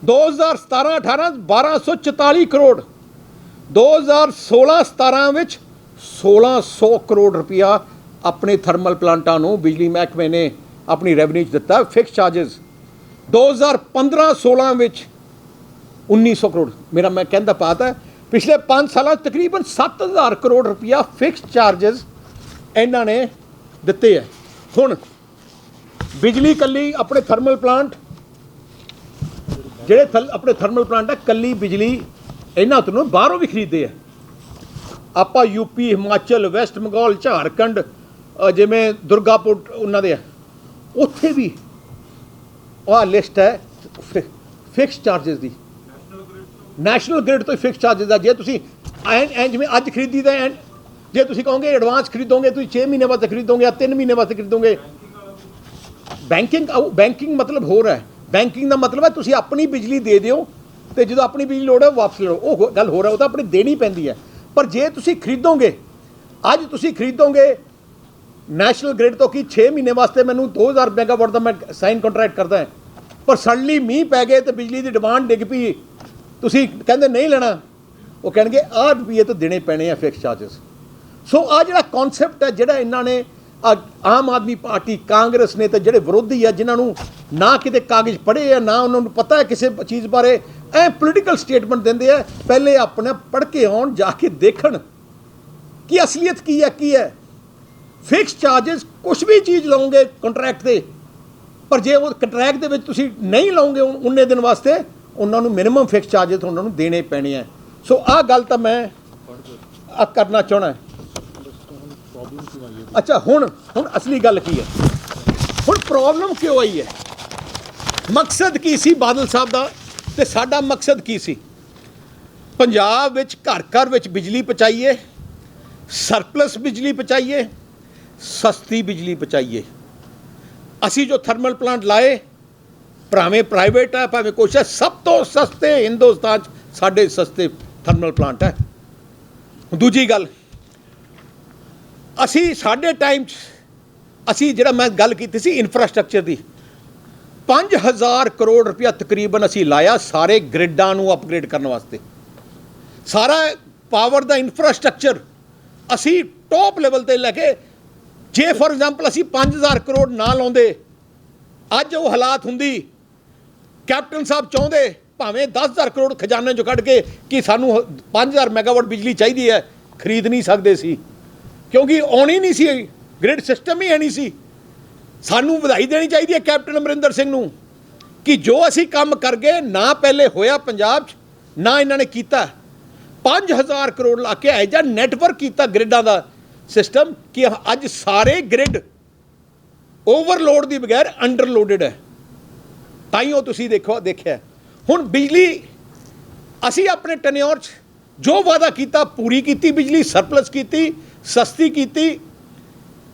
2017-18 1244 ਕਰੋੜ, 2016-17 ਵਿੱਚ 1600 ਕਰੋੜ ਰੁਪਇਆ ਆਪਣੇ ਥਰਮਲ ਪਲਾਂਟਾਂ ਨੂੰ ਬਿਜਲੀ ਮਹਿਕਮੇ ਨੇ ਆਪਣੀ ਰੈਵਨਿਊ 'ਚ ਦਿੱਤਾ ਫਿਕਸ ਚਾਰजेस। 2015-16 ਵਿੱਚ 1900 ਕਰੋੜ। ਮੇਰਾ ਮੈਂ ਕਹਿੰਦਾ ਪਾਤਾ ਪਿਛਲੇ 5 ਸਾਲਾਂ 'ਚ ਤਕਰੀਬਨ 7000 ਕਰੋੜ ਰੁਪਇਆ ਫਿਕਸ ਚਾਰजेस ਇਹਨਾਂ ਨੇ ਦਿੱਤੇ ਹੈ। ਹੁਣ ਬਿਜਲੀ ਕੱਲੀ ਆਪਣੇ ਥਰਮਲ ਪਲਾਂਟ ਜਿਹੜੇ ਆਪਣੇ ਥਰਮਲ ਪਲਾਂਟ ਹੈ, ਕੱਲੀ ਬਿਜਲੀ ਇਹਨਾਂ ਤੋਂ ਬਾਹਰੋਂ ਵੀ ਖਰੀਦਦੇ ਆ। ਆਪਾਂ ਯੂਪੀ, ਹਿਮਾਚਲ, ਵੈਸਟ ਬੰਗਾਲ, ਝਾਰਖੰਡ, ਜਿਵੇਂ ਦੁਰਗਾਪੁਰ ਉਹਨਾਂ ਦੇ ਆ, ਉੱਥੇ ਵੀ ਆਹ ਲਿਸਟ ਹੈ ਫਿਕਸ ਚਾਰजेस ਦੀ। ਨੈਸ਼ਨਲ ਗ੍ਰਿਡ ਤੋਂ ਫਿਕਸ ਚਾਰजेस ਦਾ। ਜੇ ਤੁਸੀਂ ਐਂ ਜਿਵੇਂ ਅੱਜ ਖਰੀਦੀ ਦਾ, ਜੇ ਤੁਸੀਂ ਕਹੋਗੇ ਐਡਵਾਂਸ ਖਰੀਦੋਗੇ, ਤੁਸੀਂ 6 ਮਹੀਨੇ ਵਾਸਤੇ ਖਰੀਦੋਗੇ ਜਾਂ 3 ਮਹੀਨੇ ਵਾਸਤੇ ਖਰੀਦੋਗੇ। ਬੈਂਕਿੰਗ ਮਤਲਬ ਹੋਰ ਹੈ। ਬੈਂਕਿੰਗ ਦਾ ਮਤਲਬ ਹੈ ਤੁਸੀਂ ਆਪਣੀ ਬਿਜਲੀ ਦੇ ਦਿਓ, ਤੇ ਜਦੋਂ ਆਪਣੀ ਬਿਜਲੀ ਲੋੜ ਹੈ ਵਾਪਸ ਲਓ, ਉਹ ਗੱਲ ਹੋ ਰਿਹਾ, ਉਹ ਤਾਂ ਆਪਣੀ ਦੇਣੀ ਪੈਂਦੀ ਹੈ। ਪਰ ਜੇ ਤੁਸੀਂ ਖਰੀਦੋਗੇ, ਅੱਜ ਤੁਸੀਂ ਖਰੀਦੋਗੇ ਨੈਸ਼ਨਲ ਗ੍ਰਿਡ ਤੋਂ ਕਿ 6 ਮਹੀਨੇ ਵਾਸਤੇ ਮੈਨੂੰ 2000 ਮੈਗਾਵਾਟ ਦਾ ਮੈਂ ਸਾਈਨ ਕੰਟਰੈਕਟ ਕਰਦਾ, ਪਰ ਸਡਨਲੀ ਮੀਂਹ ਪੈ ਗਏ ਤੇ ਬਿਜਲੀ ਦੀ ਡਿਮਾਂਡ ਡਿੱਗ ਪਈ, ਤੁਸੀਂ ਕਹਿੰਦੇ ਨਹੀਂ ਲੈਣਾ, ਉਹ ਕਹਿਣਗੇ ਆਹ ਰੁਪਈਏ ਤਾਂ ਦੇਣੇ ਪੈਣੇ ਆ ਫਿਕਸ ਚਾਰजेस। ਸੋ ਆਹ ਜਿਹੜਾ ਕਨਸੈਪਟ ਹੈ, ਜਿਹੜਾ ਇਹਨਾਂ ਨੇ ਆਮ ਆਦਮੀ ਪਾਰਟੀ, ਕਾਂਗਰਸ ਨੇ, ਤੇ ਜਿਹੜੇ ਵਿਰੋਧੀ ਆ ਜਿਨ੍ਹਾਂ ਨੂੰ ਨਾ ਕਿਤੇ ਕਾਗਜ਼ ਪੜ੍ਹੇ ਆ, ਨਾ ਉਹਨਾਂ ਨੂੰ ਪਤਾ ਹੈ ਕਿਸੇ ਚੀਜ਼ ਬਾਰੇ, ਐ ਪੋਲੀਟੀਕਲ ਸਟੇਟਮੈਂਟ ਦਿੰਦੇ ਆ। ਪਹਿਲੇ ਆਪਣੇ ਪੜ੍ਹ ਕੇ ਆਉਣ, ਜਾ ਕੇ ਦੇਖਣ ਕਿ ਅਸਲੀਅਤ ਕੀ ਹੈ। ਫਿਕਸ ਚਾਰजेस ਕੁਛ ਵੀ ਚੀਜ਼ ਲਓਗੇ ਕੰਟਰੈਕਟ 'ਤੇ, ਪਰ ਜੇ ਉਹ ਕੰਟਰੈਕਟ ਦੇ ਵਿੱਚ ਤੁਸੀਂ ਨਹੀਂ ਲਓਗੇ ਉਨੇ ਦਿਨ ਵਾਸਤੇ, ਉਹਨਾਂ ਨੂੰ ਮਿਨੀਮਮ ਫਿਕਸ ਚਾਰजेस ਉਹਨਾਂ ਨੂੰ ਦੇਣੇ ਪੈਣੇ ਆ। ਸੋ ਆਹ ਗੱਲ ਤਾਂ ਮੈਂ ਕਰਨਾ ਚਾਹਣਾ। ਅੱਛਾ, ਹੁਣ ਅਸਲੀ ਗੱਲ ਕੀ ਹੈ, ਹੁਣ ਪ੍ਰੋਬਲਮ ਕਿਉਂ ਆਈ ਹੈ, ਮਕਸਦ ਕੀ ਸੀ ਬਾਦਲ ਸਾਹਿਬ ਦਾ ਤੇ ਸਾਡਾ ਮਕਸਦ ਕੀ ਸੀ? ਪੰਜਾਬ ਵਿੱਚ ਘਰ ਘਰ ਵਿੱਚ ਬਿਜਲੀ ਪਹੁੰਚਾਈਏ, ਸਰਪਲਸ ਬਿਜਲੀ ਪਹੁੰਚਾਈਏ, ਸਸਤੀ ਬਿਜਲੀ ਪਹੁੰਚਾਈਏ। ਅਸੀਂ ਜੋ ਥਰਮਲ ਪਲਾਂਟ ਲਾਏ, ਭਾਵੇਂ ਪ੍ਰਾਈਵੇਟ ਹੈ ਭਾਵੇਂ ਕੁਛ ਹੈ, ਸਭ ਤੋਂ ਸਸਤੇ ਹਿੰਦੁਸਤਾਨ 'ਚ ਸਾਡੇ ਸਸਤੇ ਥਰਮਲ ਪਲਾਂਟ ਹੈ। ਦੂਜੀ ਗੱਲ, ਅਸੀਂ ਸਾਡੇ ਟਾਈਮ 'ਚ ਅਸੀਂ ਜਿਹੜਾ ਮੈਂ ਗੱਲ ਕੀਤੀ ਸੀ ਇਨਫਰਾਸਟ੍ਰਕਚਰ ਦੀ, 5000 ਕਰੋੜ ਰੁਪਇਆ ਤਕਰੀਬਨ ਅਸੀਂ ਲਾਇਆ ਸਾਰੇ ਗ੍ਰਿਡਾਂ ਨੂੰ ਅਪਗ੍ਰੇਡ ਕਰਨ ਵਾਸਤੇ। ਸਾਰਾ ਪਾਵਰ ਦਾ ਇਨਫਰਾਸਟ੍ਰਕਚਰ ਅਸੀਂ ਟੌਪ ਲੈਵਲ 'ਤੇ ਲੈ ਕੇ, ਜੇ ਫੋਰ ਐਗਜ਼ਾਮਪਲ ਅਸੀਂ 5000 ਕਰੋੜ ਨਾ ਲਾਉਂਦੇ, ਅੱਜ ਉਹ ਹਾਲਾਤ ਹੁੰਦੀ, ਕੈਪਟਨ ਸਾਹਿਬ ਚਾਹੁੰਦੇ ਭਾਵੇਂ 10000 ਕਰੋੜ ਖਜ਼ਾਨੇ 'ਚੋਂ ਕੱਢ ਕੇ ਕਿ ਸਾਨੂੰ 5000 ਮੈਗਾਵਾਟ ਬਿਜਲੀ ਚਾਹੀਦੀ ਹੈ, ਖਰੀਦ ਨਹੀਂ ਸਕਦੇ ਸੀ, ਕਿਉਂਕਿ ਆਉਣੀ ਨਹੀਂ ਸੀ, ਗ੍ਰਿਡ ਸਿਸਟਮ ਹੀ ਹੈ ਨਹੀਂ ਸੀ। ਸਾਨੂੰ ਵਧਾਈ ਦੇਣੀ ਚਾਹੀਦੀ ਹੈ ਕੈਪਟਨ ਅਮਰਿੰਦਰ ਸਿੰਘ ਨੂੰ ਕਿ ਜੋ ਅਸੀਂ ਕੰਮ ਕਰ ਗਏ, ਨਾ ਪਹਿਲੇ ਹੋਇਆ ਪੰਜਾਬ 'ਚ, ਨਾ ਇਹਨਾਂ ਨੇ ਕੀਤਾ। 5000 ਕਰੋੜ ਲਾ ਕੇ ਇਹ ਜਿਹਾ ਨੈਟਵਰਕ ਕੀਤਾ ਗ੍ਰਿਡਾਂ ਦਾ ਸਿਸਟਮ ਕਿ ਅੱਜ ਸਾਰੇ ਗ੍ਰਿਡ ਓਵਰਲੋਡ ਦੀ ਬਗੈਰ ਅੰਡਰਲੋਡਡ ਹੈ। ਤਾਈਓ ਤੁਸੀਂ ਦੇਖਿਆ ਹੁਣ ਬਿਜਲੀ ਅਸੀਂ ਆਪਣੇ ਟੈਨਿਓਰ 'ਚ ਜੋ ਵਾਅਦਾ ਕੀਤਾ ਪੂਰੀ ਕੀਤੀ, ਬਿਜਲੀ ਸਰਪਲਸ ਕੀਤੀ, ਸਸਤੀ ਕੀਤੀ।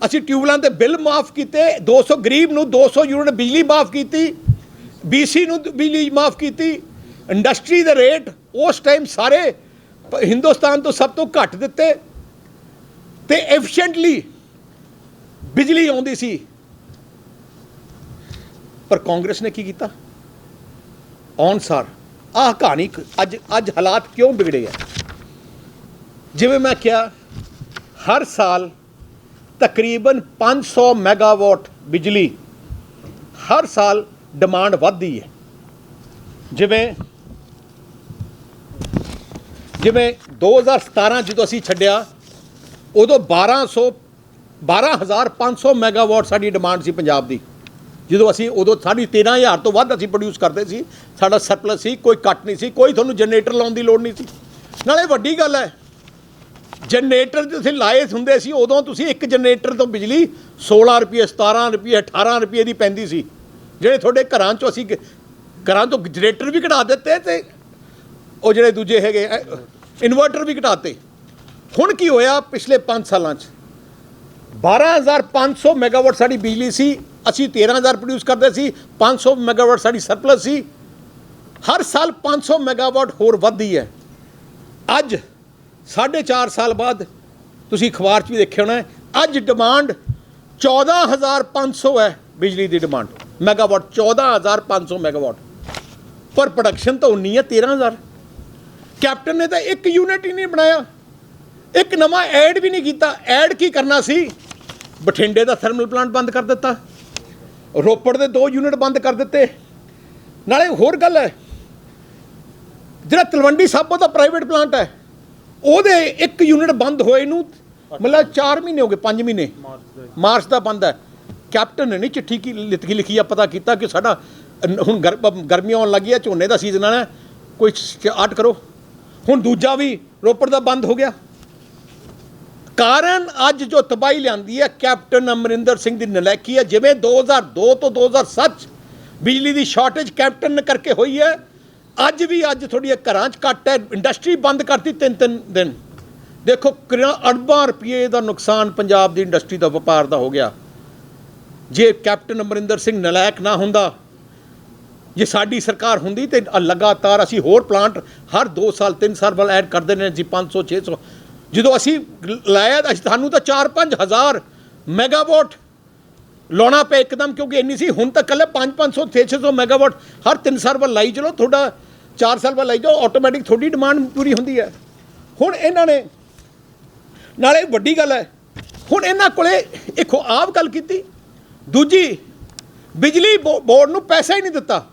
ਅਸੀਂ ਟਿਊਬਲਾਂ ਦੇ ਬਿੱਲ ਮਾਫ ਕੀਤੇ, 200 ਗਰੀਬ ਨੂੰ 200 ਯੂਨਿਟ ਬਿਜਲੀ ਮਾਫ ਕੀਤੀ, BC ਨੂੰ ਬਿਜਲੀ ਮਾਫ ਕੀਤੀ। ਇੰਡਸਟਰੀ ਦੇ ਰੇਟ ਉਸ ਟਾਈਮ ਸਾਰੇ ਹਿੰਦੁਸਤਾਨ ਤੋਂ ਸਭ ਤੋਂ ਘੱਟ ਦਿੱਤੇ, ਤੇ ਐਫੀਸ਼ੀਐਂਟਲੀ ਬਿਜਲੀ ਆਉਂਦੀ ਸੀ। ਪਰ ਕਾਂਗਰਸ ਨੇ ਕੀ ਕੀਤਾ? ਔਨਸਾਰ ਆਹ ਕਹਾਣੀ ਅੱਜ ਹਾਲਾਤ ਕਿਉਂ ਵਿਗੜੇ ਆ? ਜਿਵੇਂ ਮੈਂ ਕਿਹਾ, ਹਰ ਸਾਲ ਤਕਰੀਬਨ 500 ਮੈਗਾਵਾਟ ਬਿਜਲੀ ਹਰ ਸਾਲ ਡਿਮਾਂਡ ਵੱਧਦੀ ਹੈ। ਜਿਵੇਂ 2017 ਜਦੋਂ ਅਸੀਂ ਛੱਡਿਆ ਉਦੋਂ 12,500 ਮੈਗਾਵਾਟ ਸਾਡੀ ਡਿਮਾਂਡ ਸੀ ਪੰਜਾਬ ਦੀ। ਜਦੋਂ ਅਸੀਂ ਉਦੋਂ ਸਾਡੀ 13,000 ਤੋਂ ਵੱਧ ਅਸੀਂ ਪ੍ਰੋਡਿਊਸ ਕਰਦੇ ਸੀ, ਸਾਡਾ ਸਰਪਲਸ ਸੀ, ਕੋਈ ਕੱਟ ਨਹੀਂ ਸੀ, ਕੋਈ ਤੁਹਾਨੂੰ ਜਨਰੇਟਰ ਲਾਉਣ ਦੀ ਲੋੜ ਨਹੀਂ ਸੀ। ਨਾਲੇ ਵੱਡੀ ਗੱਲ ਹੈ, ਜਨਰੇਟਰ ਤੁਸੀਂ ਲਾਏ ਹੁੰਦੇ ਸੀ ਉਦੋਂ ਤੁਸੀਂ ਇੱਕ ਜਨਰੇਟਰ ਤੋਂ ਬਿਜਲੀ 16 ਰੁਪਏ 17 ਰੁਪਏ 18 ਰੁਪਏ ਦੀ ਪੈਂਦੀ ਸੀ, ਜਿਹੜੇ ਤੁਹਾਡੇ ਘਰਾਂ 'ਚੋਂ ਅਸੀਂ ਘਰਾਂ ਤੋਂ ਜਨਰੇਟਰ ਵੀ ਘਟਾ ਦਿੱਤੇ ਤੇ ਉਹ ਜਿਹੜੇ ਦੂਜੇ ਹੈਗੇ ਇਨਵਰਟਰ ਵੀ ਘਟਾਤੇ। ਹੁਣ ਕੀ ਹੋਇਆ ਪਿਛਲੇ 5 ਸਾਲਾਂ 'ਚ 12,500 ਮੈਗਾਵਾਟ ਸਾਡੀ ਬਿਜਲੀ ਸੀ, ਅਸੀਂ 13,000 ਪ੍ਰੋਡਿਊਸ ਕਰਦੇ ਸੀ, 500 ਮੈਗਾਵਾਟ ਸਾਡੀ ਸਰਪਲਸ ਸੀ। ਹਰ ਸਾਲ 500 ਮੈਗਾਵਾਟ ਹੋਰ ਵੱਧਦੀ ਹੈ। ਅੱਜ 4.5 ਸਾਲ ਬਾਅਦ ਤੁਸੀਂ ਅਖਬਾਰ 'ਚ ਵੀ ਦੇਖਿਆ ਹੋਣਾ, ਅੱਜ ਡਿਮਾਂਡ 14,500 ਹੈ ਬਿਜਲੀ ਦੀ ਡਿਮਾਂਡ ਮੈਗਾਵਾਟ, 14,500 ਮੈਗਾਵਾਟ, ਪਰ ਪ੍ਰੋਡਕਸ਼ਨ ਤਾਂ ਉਨੀ ਹੈ 13,000। ਕੈਪਟਨ ਨੇ ਤਾਂ ਇੱਕ ਯੂਨਿਟ ਹੀ ਨਹੀਂ ਬਣਾਇਆ, ਇੱਕ ਨਵਾਂ ਐਡ ਵੀ ਨਹੀਂ ਕੀਤਾ। ਐਡ ਕੀ ਕਰਨਾ ਸੀ? ਬਠਿੰਡੇ ਦਾ ਥਰਮਲ ਪਲਾਂਟ ਬੰਦ ਕਰ ਦਿੱਤਾ, ਰੋਪੜ ਦੇ 2 ਯੂਨਿਟ ਬੰਦ ਕਰ ਦਿੱਤੇ। ਨਾਲੇ ਹੋਰ ਗੱਲ ਹੈ, ਜਿਹੜਾ ਤਲਵੰਡੀ ਸਾਬੋ ਦਾ ਪ੍ਰਾਈਵੇਟ ਪਲਾਂਟ ਹੈ ਉਹਦੇ 1 ਯੂਨਿਟ ਬੰਦ ਹੋਏ ਨੂੰ ਮਤਲਬ 4 ਮਹੀਨੇ ਹੋ ਗਏ, 5 ਮਹੀਨੇ, ਮਾਰਚ ਦਾ ਬੰਦ ਹੈ। ਕੈਪਟਨ ਨੇ ਨਹੀਂ ਚਿੱਠੀ ਕੀ ਲਿਖੀ ਆ, ਪਤਾ ਕੀਤਾ ਕਿ ਸਾਡਾ ਹੁਣ ਗਰਮੀਆਂ ਆਉਣ ਲੱਗੀ ਆ, ਝੋਨੇ ਦਾ ਸੀਜ਼ਨ ਆਣਾ, ਕੋਈ ਆਟ ਕਰੋ। ਹੁਣ ਦੂਜਾ ਵੀ ਰੋਪੜ ਦਾ ਬੰਦ ਹੋ ਗਿਆ। ਕਾਰਨ ਅੱਜ ਜੋ ਤਬਾਹੀ ਲਿਆਂਦੀ ਹੈ ਕੈਪਟਨ ਅਮਰਿੰਦਰ ਸਿੰਘ ਦੀ ਨਲਾਇਕੀ ਹੈ। ਜਿਵੇਂ 2002 ਤੋਂ 2007 ਬਿਜਲੀ ਦੀ ਸ਼ਾਰਟੇਜ ਕੈਪਟਨ ਨੇ ਕਰਕੇ ਹੋਈ ਹੈ, ਅੱਜ ਤੁਹਾਡੀਆਂ ਘਰਾਂ 'ਚ ਕੱਟ ਹੈ, ਇੰਡਸਟਰੀ ਬੰਦ ਕਰਤੀ 3 ਦਿਨ। ਦੇਖੋ ਅਰਬਾਂ ਰੁਪਏ ਦਾ ਨੁਕਸਾਨ ਪੰਜਾਬ ਦੀ ਇੰਡਸਟਰੀ ਦਾ, ਵਪਾਰ ਦਾ ਹੋ ਗਿਆ। ਜੇ ਕੈਪਟਨ ਅਮਰਿੰਦਰ ਸਿੰਘ ਨਲਾਇਕ ਨਾ ਹੁੰਦਾ, ਜੇ ਸਾਡੀ ਸਰਕਾਰ ਹੁੰਦੀ ਤੇ ਲਗਾਤਾਰ ਅਸੀਂ ਹੋਰ ਪਲਾਂਟ ਹਰ 2 ਸਾਲ 3 ਸਾਲ ਬਾਅਦ ਐਡ ਕਰਦੇ ਨੇ ਜੀ, 500 600। ਜਦੋਂ ਅਸੀਂ ਲਾਇਆ ਤਾਂ ਸਾਨੂੰ ਤਾਂ 4-5 ਹਜ਼ਾਰ ਮੈਗਾਵਾਟ ਲਾਉਣਾ ਪਿਆ ਇੱਕਦਮ, ਕਿਉਂਕਿ ਇੰਨੀ ਸੀ। ਹੁਣ ਤਾਂ ਇਕੱਲੇ 500 600 ਮੈਗਾਵਾਟ ਹਰ 3 ਸਾਲ ਬਾਅਦ ਲਾਈ ਚਲੋ, ਤੁਹਾਡਾ 4 ਸਾਲ ਬਾਅਦ ਲਾਈ ਜਾਓ, ਆਟੋਮੈਟਿਕ ਤੁਹਾਡੀ ਡਿਮਾਂਡ ਪੂਰੀ ਹੁੰਦੀ ਹੈ। ਹੁਣ ਇਹਨਾਂ ਨੇ ਨਾਲੇ ਵੱਡੀ ਗੱਲ ਹੈ, ਹੁਣ ਇਹਨਾਂ ਕੋਲੇ ਇੱਕ ਆਪ ਗੱਲ ਕੀਤੀ, ਦੂਜੀ ਬਿਜਲੀ ਬੋਰਡ ਨੂੰ ਪੈਸਾ ਹੀ ਨਹੀਂ ਦਿੱਤਾ।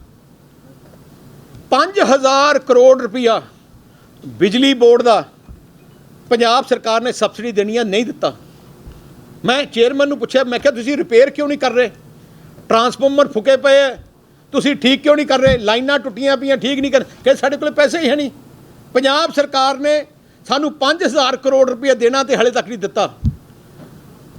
5,000 ਕਰੋੜ ਰੁਪਈਆ ਬਿਜਲੀ ਬੋਰਡ ਦਾ ਪੰਜਾਬ ਸਰਕਾਰ ਨੇ ਸਬਸਿਡੀ ਦੇਣੀ ਹੈ, ਨਹੀਂ ਦਿੱਤਾ। ਮੈਂ ਚੇਅਰਮੈਨ ਨੂੰ ਪੁੱਛਿਆ, ਮੈਂ ਕਿਹਾ ਤੁਸੀਂ ਰਿਪੇਅਰ ਕਿਉਂ ਨਹੀਂ ਕਰ ਰਹੇ? ਟਰਾਂਸਫਾਰਮਰ ਫੁਕੇ ਪਏ ਹੈ, ਤੁਸੀਂ ਠੀਕ ਕਿਉਂ ਨਹੀਂ ਕਰ ਰਹੇ? ਲਾਈਨਾਂ ਟੁੱਟੀਆਂ ਪਈਆਂ, ਠੀਕ ਨਹੀਂ ਕਰ, ਕਿ ਸਾਡੇ ਕੋਲ ਪੈਸੇ ਹੀ ਹੈ ਨਹੀਂ। ਪੰਜਾਬ ਸਰਕਾਰ ਨੇ ਸਾਨੂੰ 5,000 ਕਰੋੜ ਰੁਪਏ ਦੇਣਾ ਤੇ ਹਾਲੇ ਤੱਕ ਨਹੀਂ ਦਿੱਤਾ।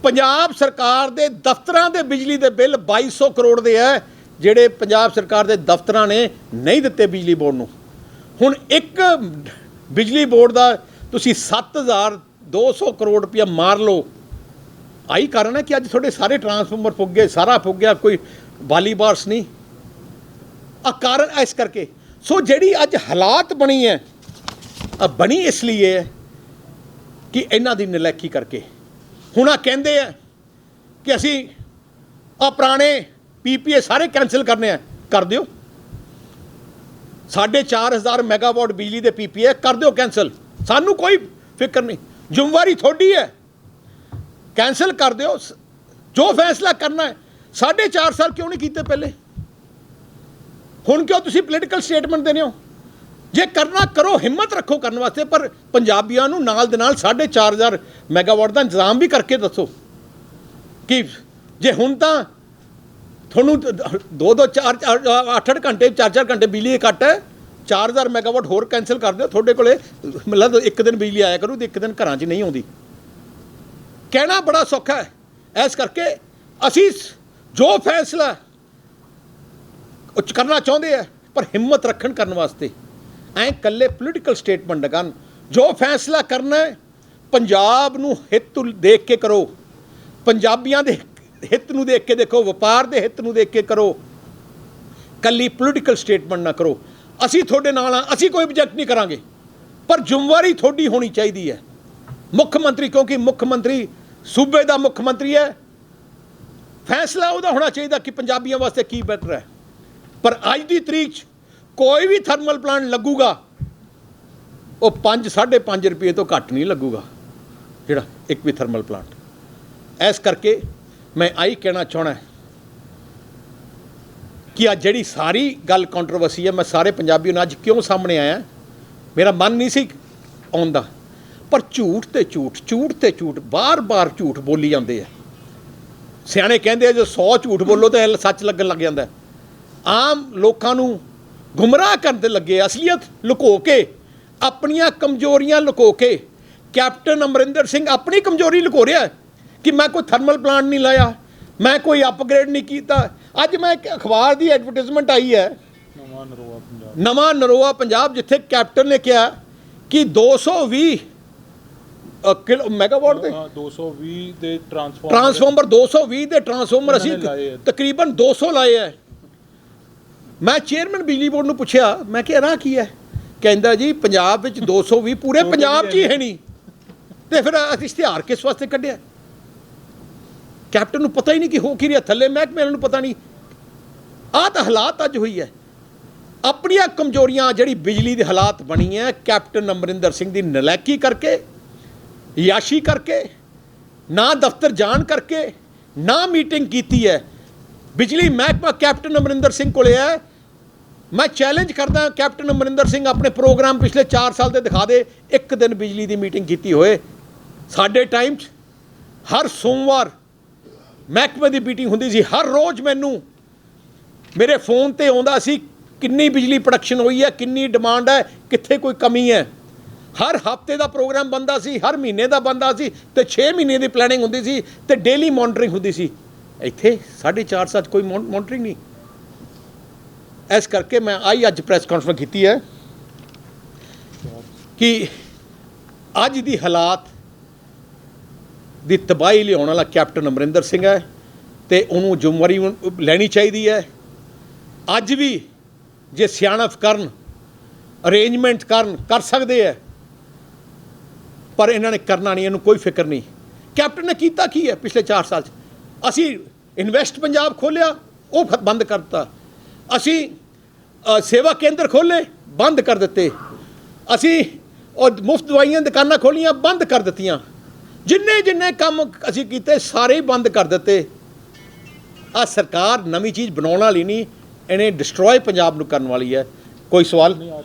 ਪੰਜਾਬ ਸਰਕਾਰ ਦੇ ਦਫ਼ਤਰਾਂ ਦੇ ਬਿਜਲੀ ਦੇ ਬਿੱਲ 2,200 ਕਰੋੜ ਦੇ ਹੈ, ਜਿਹੜੇ ਪੰਜਾਬ ਸਰਕਾਰ ਦੇ ਦਫ਼ਤਰਾਂ ਨੇ ਨਹੀਂ ਦਿੱਤੇ ਬਿਜਲੀ ਬੋਰਡ ਨੂੰ। ਹੁਣ ਇੱਕ ਬਿਜਲੀ ਬੋਰਡ ਦਾ ਤੁਸੀਂ 7,200 ਕਰੋੜ ਰੁਪਇਆ ਮਾਰ ਲਓ। ਆਹੀ ਕਾਰਨ ਹੈ ਕਿ ਅੱਜ ਤੁਹਾਡੇ ਸਾਰੇ ਟਰਾਂਸਫਾਰਮਰ ਫੁੱਕ ਗਏ, ਸਾਰਾ ਫੁੱਕ ਗਿਆ, ਕੋਈ ਬਾਲੀ ਬਾਰਸ ਨਹੀਂ। ਆ ਕਾਰਨ ਇਸ ਕਰਕੇ। ਸੋ ਜਿਹੜੀ ਅੱਜ ਹਾਲਾਤ ਬਣੀ ਹੈ, ਬਣੀ ਇਸ ਲਈ ਹੈ ਕਿ ਇਹਨਾਂ ਦੀ ਨਲਾਇਕੀ ਕਰਕੇ। ਹੁਣ ਆ ਕਹਿੰਦੇ ਆ ਕਿ ਅਸੀਂ ਆ ਪੁਰਾਣੇ PPA ਸਾਰੇ ਕੈਂਸਲ ਕਰਨੇ ਆ, ਕਰ ਦਿਓ। 4,500 ਮੈਗਾਵਾਟ ਬਿਜਲੀ ਦੇ PPA ਕਰ ਦਿਓ ਕੈਂਸਲ, ਸਾਨੂੰ ਕੋਈ ਫਿਕਰ ਨਹੀਂ, ਜ਼ਿੰਮੇਵਾਰੀ ਤੁਹਾਡੀ ਹੈ, ਕੈਂਸਲ ਕਰ ਦਿਓ। ਜੋ ਫੈਸਲਾ ਕਰਨਾ ਹੈ। 4.5 ਸਾਲ ਕਿਉਂ ਨਹੀਂ ਕੀਤੇ ਪਹਿਲੇ? ਹੁਣ ਕਿਉਂ ਤੁਸੀਂ ਪੋਲੀਟੀਕਲ ਸਟੇਟਮੈਂਟ ਦੇਣੇ ਹੋ? ਜੇ ਕਰਨਾ ਕਰੋ, ਹਿੰਮਤ ਰੱਖੋ ਕਰਨ ਵਾਸਤੇ, ਪਰ ਪੰਜਾਬੀਆਂ ਨੂੰ ਨਾਲ ਦੇ ਨਾਲ 4,500 ਮੈਗਾਵਾਟ ਦਾ ਇੰਤਜ਼ਾਮ ਵੀ ਕਰਕੇ ਦੱਸੋ ਕਿ ਜੇ ਹੁਣ ਤਾਂ ਤੁਹਾਨੂੰ 2-2 4 8-8 ਘੰਟੇ 4-4 ਘੰਟੇ ਬਿਜਲੀ ਕੱਟ ਹੈ, 4,000 ਮੈਗਾਵਾਟ ਹੋਰ ਕੈਂਸਲ ਕਰ ਦਿਓ। ਤੁਹਾਡੇ ਕੋਲੇ ਮਤਲਬ ਇੱਕ ਦਿਨ ਬਿਜਲੀ ਆਇਆ ਕਰੂ ਤੇ ਇੱਕ ਦਿਨ ਘਰਾਂ 'ਚ ਨਹੀਂ ਆਉਂਦੀ। ਕਹਿਣਾ ਬੜਾ ਸੌਖਾ ਹੈ। ਇਸ ਕਰਕੇ ਅਸੀਂ ਜੋ ਫੈਸਲਾ ਕਰਨਾ ਚਾਹੁੰਦੇ ਆ, ਪਰ ਹਿੰਮਤ ਰੱਖਣ ਕਰਨ ਵਾਸਤੇ ਐਂ ਇਕੱਲੇ ਪੋਲੀਟੀਕਲ ਸਟੇਟਮੈਂਟ ਕਰਨ। ਜੋ ਫੈਸਲਾ ਕਰਨਾ ਹੈ ਪੰਜਾਬ ਨੂੰ ਹਿੱਤ ਦੇਖ ਕੇ ਕਰੋ, ਪੰਜਾਬੀਆਂ ਦੇ ਹਿੱਤ ਨੂੰ ਦੇਖ ਕੇ ਦੇਖੋ, ਵਪਾਰ ਦੇ ਹਿੱਤ ਨੂੰ ਦੇਖ ਕੇ ਕਰੋ, ਕੱਲੀ ਪੋਲੀਟੀਕਲ ਸਟੇਟਮੈਂਟ ਨਾ ਕਰੋ। ਅਸੀਂ ਤੁਹਾਡੇ ਨਾਲ ਹਾਂ, ਅਸੀਂ ਕੋਈ ਆਬਜੈਕਟ ਨਹੀਂ ਕਰਾਂਗੇ, ਪਰ ਜ਼ਿੰਮੇਵਾਰੀ ਤੁਹਾਡੀ ਹੋਣੀ ਚਾਹੀਦੀ ਹੈ। ਮੁੱਖ ਮੰਤਰੀ, ਕਿਉਂਕਿ ਮੁੱਖ ਮੰਤਰੀ ਸੂਬੇ ਦਾ ਮੁੱਖ ਮੰਤਰੀ ਹੈ, ਫੈਸਲਾ ਉਹਦਾ ਹੋਣਾ ਚਾਹੀਦਾ ਕਿ ਪੰਜਾਬੀਆਂ ਵਾਸਤੇ ਕੀ ਬਿਹਤਰ ਹੈ। ਪਰ ਅੱਜ ਦੀ ਤਰੀਕ 'ਚ ਕੋਈ ਵੀ ਥਰਮਲ ਪਲਾਂਟ ਲੱਗੂਗਾ ਉਹ 5-5.5 ਰੁਪਏ ਤੋਂ ਘੱਟ ਨਹੀਂ ਲੱਗੂਗਾ, ਜਿਹੜਾ ਇੱਕ ਵੀ ਥਰਮਲ ਪਲਾਂਟ। ਇਸ ਕਰਕੇ ਮੈਂ ਆਹੀ ਕਹਿਣਾ ਚਾਹਣਾ कि ਅੱਜ ਜਿਹੜੀ ਸਾਰੀ ਗੱਲ ਕੰਟਰੋਵਰਸੀ ਹੈ ਮੈਂ ਸਾਰੇ ਪੰਜਾਬੀਆਂ ਨੂੰ ਅੱਜ ਕਿਉਂ ਸਾਹਮਣੇ ਆਇਆ ਮੇਰਾ ਮਨ ਨਹੀਂ ਸੀ ਆਉਂਦਾ ਪਰ ਝੂਠ ਤੇ ਝੂਠ ਬਾਰ-ਬਾਰ ਝੂਠ ਬੋਲੀ ਜਾਂਦੇ ਆ ਸਿਆਣੇ ਕਹਿੰਦੇ ਆ ਜੋ 100 ਝੂਠ ਬੋਲੋ ਤਾਂ ਸੱਚ ਲੱਗਣ ਲੱਗ ਜਾਂਦਾ ਆਮ ਲੋਕਾਂ ਨੂੰ ਗੁੰਮਰਾਹ ਕਰਨ ਦੇ ਲੱਗੇ ਅਸਲੀਅਤ ਲੁਕੋ ਕੇ ਆਪਣੀਆਂ ਕਮਜ਼ੋਰੀਆਂ ਲੁਕੋ ਕੇ ਕੈਪਟਨ ਅਮਰਿੰਦਰ ਸਿੰਘ ਆਪਣੀ ਕਮਜ਼ੋਰੀ ਲੁਕੋ ਰਿਹਾ ਕਿ ਮੈਂ ਕੋਈ ਥਰਮਲ ਪਲਾਂਟ ਨਹੀਂ ਲਾਇਆ ਮੈਂ ਕੋਈ ਅਪਗ੍ਰੇਡ ਨਹੀਂ ਕੀਤਾ ਅੱਜ ਮੈਂ ਇੱਕ ਅਖਬਾਰ ਦੀ ਐਡਵਰਟਾਈਜ਼ਮੈਂਟ ਆਈ ਹੈ ਨਵਾਂ ਨਰੋਆ ਪੰਜਾਬ ਜਿੱਥੇ ਕੈਪਟਨ ਨੇ ਕਿਹਾ ਕਿ 220 ਕਿਲੋ ਮੈਗਾਵਾਟ ਦੇ 220 ਦੇ ਟਰਾਂਸਫਾਰਮਰ 220 ਦੇ ਟਰਾਂਸਫਾਰਮਰ ਅਸੀਂ ਤਕਰੀਬਨ 200 ਲਾਏ ਹੈ ਮੈਂ ਚੇਅਰਮੈਨ ਬਿਜਲੀ ਬੋਰਡ ਨੂੰ ਪੁੱਛਿਆ ਮੈਂ ਕਿਹਾ ਰਾਹ ਕੀ ਹੈ ਕਹਿੰਦਾ ਜੀ ਪੰਜਾਬ ਵਿੱਚ 220 ਪੂਰੇ ਪੰਜਾਬ 'ਚ ਹੀ ਹੈ ਨਹੀਂ ਤੇ ਫਿਰ ਅਸੀਂ ਇਸ਼ਤਿਹਾਰ ਕਿਸ ਵਾਸਤੇ ਕੱਢਿਆ ਕੈਪਟਨ ਨੂੰ ਪਤਾ ਹੀ ਨਹੀਂ ਕਿ ਹੋ ਕੀ ਰਿਹਾ ਥੱਲੇ ਮਹਿਕਮੇ ਨੂੰ ਪਤਾ ਨਹੀਂ ਆਹ ਤਾਂ ਹਾਲਾਤ ਅੱਜ ਹੋਈ ਹੈ ਆਪਣੀਆਂ ਕਮਜ਼ੋਰੀਆਂ ਜਿਹੜੀ ਬਿਜਲੀ ਦੇ ਹਾਲਾਤ ਬਣੀ ਹੈ ਕੈਪਟਨ ਅਮਰਿੰਦਰ ਸਿੰਘ ਦੀ ਨਲਾਇਕੀ ਕਰਕੇ ਯਾਸ਼ੀ ਕਰਕੇ ਨਾ ਦਫ਼ਤਰ ਜਾਣ ਕਰਕੇ ਨਾ ਮੀਟਿੰਗ ਕੀਤੀ ਹੈ ਬਿਜਲੀ ਮਹਿਕਮਾ ਕੈਪਟਨ ਅਮਰਿੰਦਰ ਸਿੰਘ ਕੋਲੇ ਹੈ ਮੈਂ ਚੈਲੰਜ ਕਰਦਾ ਕੈਪਟਨ ਅਮਰਿੰਦਰ ਸਿੰਘ ਆਪਣੇ ਪ੍ਰੋਗਰਾਮ ਪਿਛਲੇ 4 ਸਾਲ ਦੇ ਦਿਖਾ ਦੇ ਇੱਕ ਦਿਨ ਬਿਜਲੀ ਦੀ ਮੀਟਿੰਗ ਕੀਤੀ ਹੋਏ ਸਾਡੇ ਟਾਈਮ 'ਚ ਹਰ ਸੋਮਵਾਰ ਮਹਿਕਮੇ ਦੀ ਮੀਟਿੰਗ ਹੁੰਦੀ ਸੀ ਹਰ ਰੋਜ਼ ਮੈਨੂੰ ਮੇਰੇ ਫੋਨ ਤੇ ਆਉਂਦਾ ਸੀ ਕਿੰਨੀ ਬਿਜਲੀ ਪ੍ਰੋਡਕਸ਼ਨ ਹੋਈ ਹੈ ਕਿੰਨੀ ਡਿਮਾਂਡ ਹੈ ਕਿੱਥੇ ਕੋਈ ਕਮੀ ਹੈ ਹਰ ਹਫਤੇ ਦਾ ਪ੍ਰੋਗਰਾਮ ਬਣਦਾ ਸੀ ਹਰ ਮਹੀਨੇ ਦਾ ਬਣਦਾ ਸੀ ਤੇ 6 ਮਹੀਨੇ ਦੀ ਪਲੈਨਿੰਗ ਹੁੰਦੀ ਸੀ ਤੇ ਡੇਲੀ ਮੋਨੀਟਰਿੰਗ ਹੁੰਦੀ ਸੀ ਇੱਥੇ 4.5 ਸਾਲ ਕੋਈ ਮੋਨੀਟਰਿੰਗ ਨਹੀਂ ਇਸ ਕਰਕੇ ਮੈਂ ਅੱਜ ਪ੍ਰੈਸ ਕਾਨਫਰੰਸ ਕੀਤੀ ਹੈ ਕਿ ਅੱਜ ਦੀ ਹਾਲਾਤ ਦੀ ਤਬਾਹੀ ਲਿਆਉਣ ਵਾਲਾ ਕੈਪਟਨ ਅਮਰਿੰਦਰ ਸਿੰਘ ਹੈ ਤੇ ਉਹਨੂੰ ਜ਼ਿੰਮੇਵਾਰੀ ਲੈਣੀ ਚਾਹੀਦੀ ਹੈ ਅੱਜ ਵੀ ਜੇ ਸਿਆਣਪ ਕਰਨ ਅਰੇਂਜਮੈਂਟ ਕਰ ਸਕਦੇ ਹੈ ਪਰ ਇਹਨਾਂ ਨੇ ਕਰਨਾ ਨਹੀਂ ਇਹਨੂੰ ਕੋਈ ਫਿਕਰ ਨਹੀਂ ਕੈਪਟਨ ਨੇ ਕੀਤਾ ਕੀ ਹੈ ਪਿਛਲੇ 4 ਸਾਲ 'ਚ ਅਸੀਂ ਇਨਵੈਸਟ ਪੰਜਾਬ ਖੋਲ੍ਹਿਆ ਉਹ ਬੰਦ ਕਰ ਦਿੱਤਾ ਅਸੀਂ ਸੇਵਾ ਕੇਂਦਰ ਖੋਲ੍ਹੇ ਬੰਦ ਕਰ ਦਿੱਤੇ ਅਸੀਂ ਉਹ ਮੁਫਤ ਦਵਾਈਆਂ ਦੁਕਾਨਾਂ ਖੋਲ੍ਹੀਆਂ ਬੰਦ ਕਰ ਦਿੱਤੀਆਂ ਜਿੰਨੇ ਕੰਮ ਅਸੀਂ ਕੀਤੇ ਸਾਰੇ ਹੀ ਬੰਦ ਕਰ ਦਿੱਤੇ ਆ ਸਰਕਾਰ ਨਵੀਂ ਚੀਜ਼ ਬਣਾਉਣ ਵਾਲੀ ਨਹੀਂ ਇਹਨੇ ਡਿਸਟਰੋਏ ਪੰਜਾਬ ਨੂੰ ਕਰਨ ਵਾਲੀ ਹੈ ਕੋਈ ਸਵਾਲ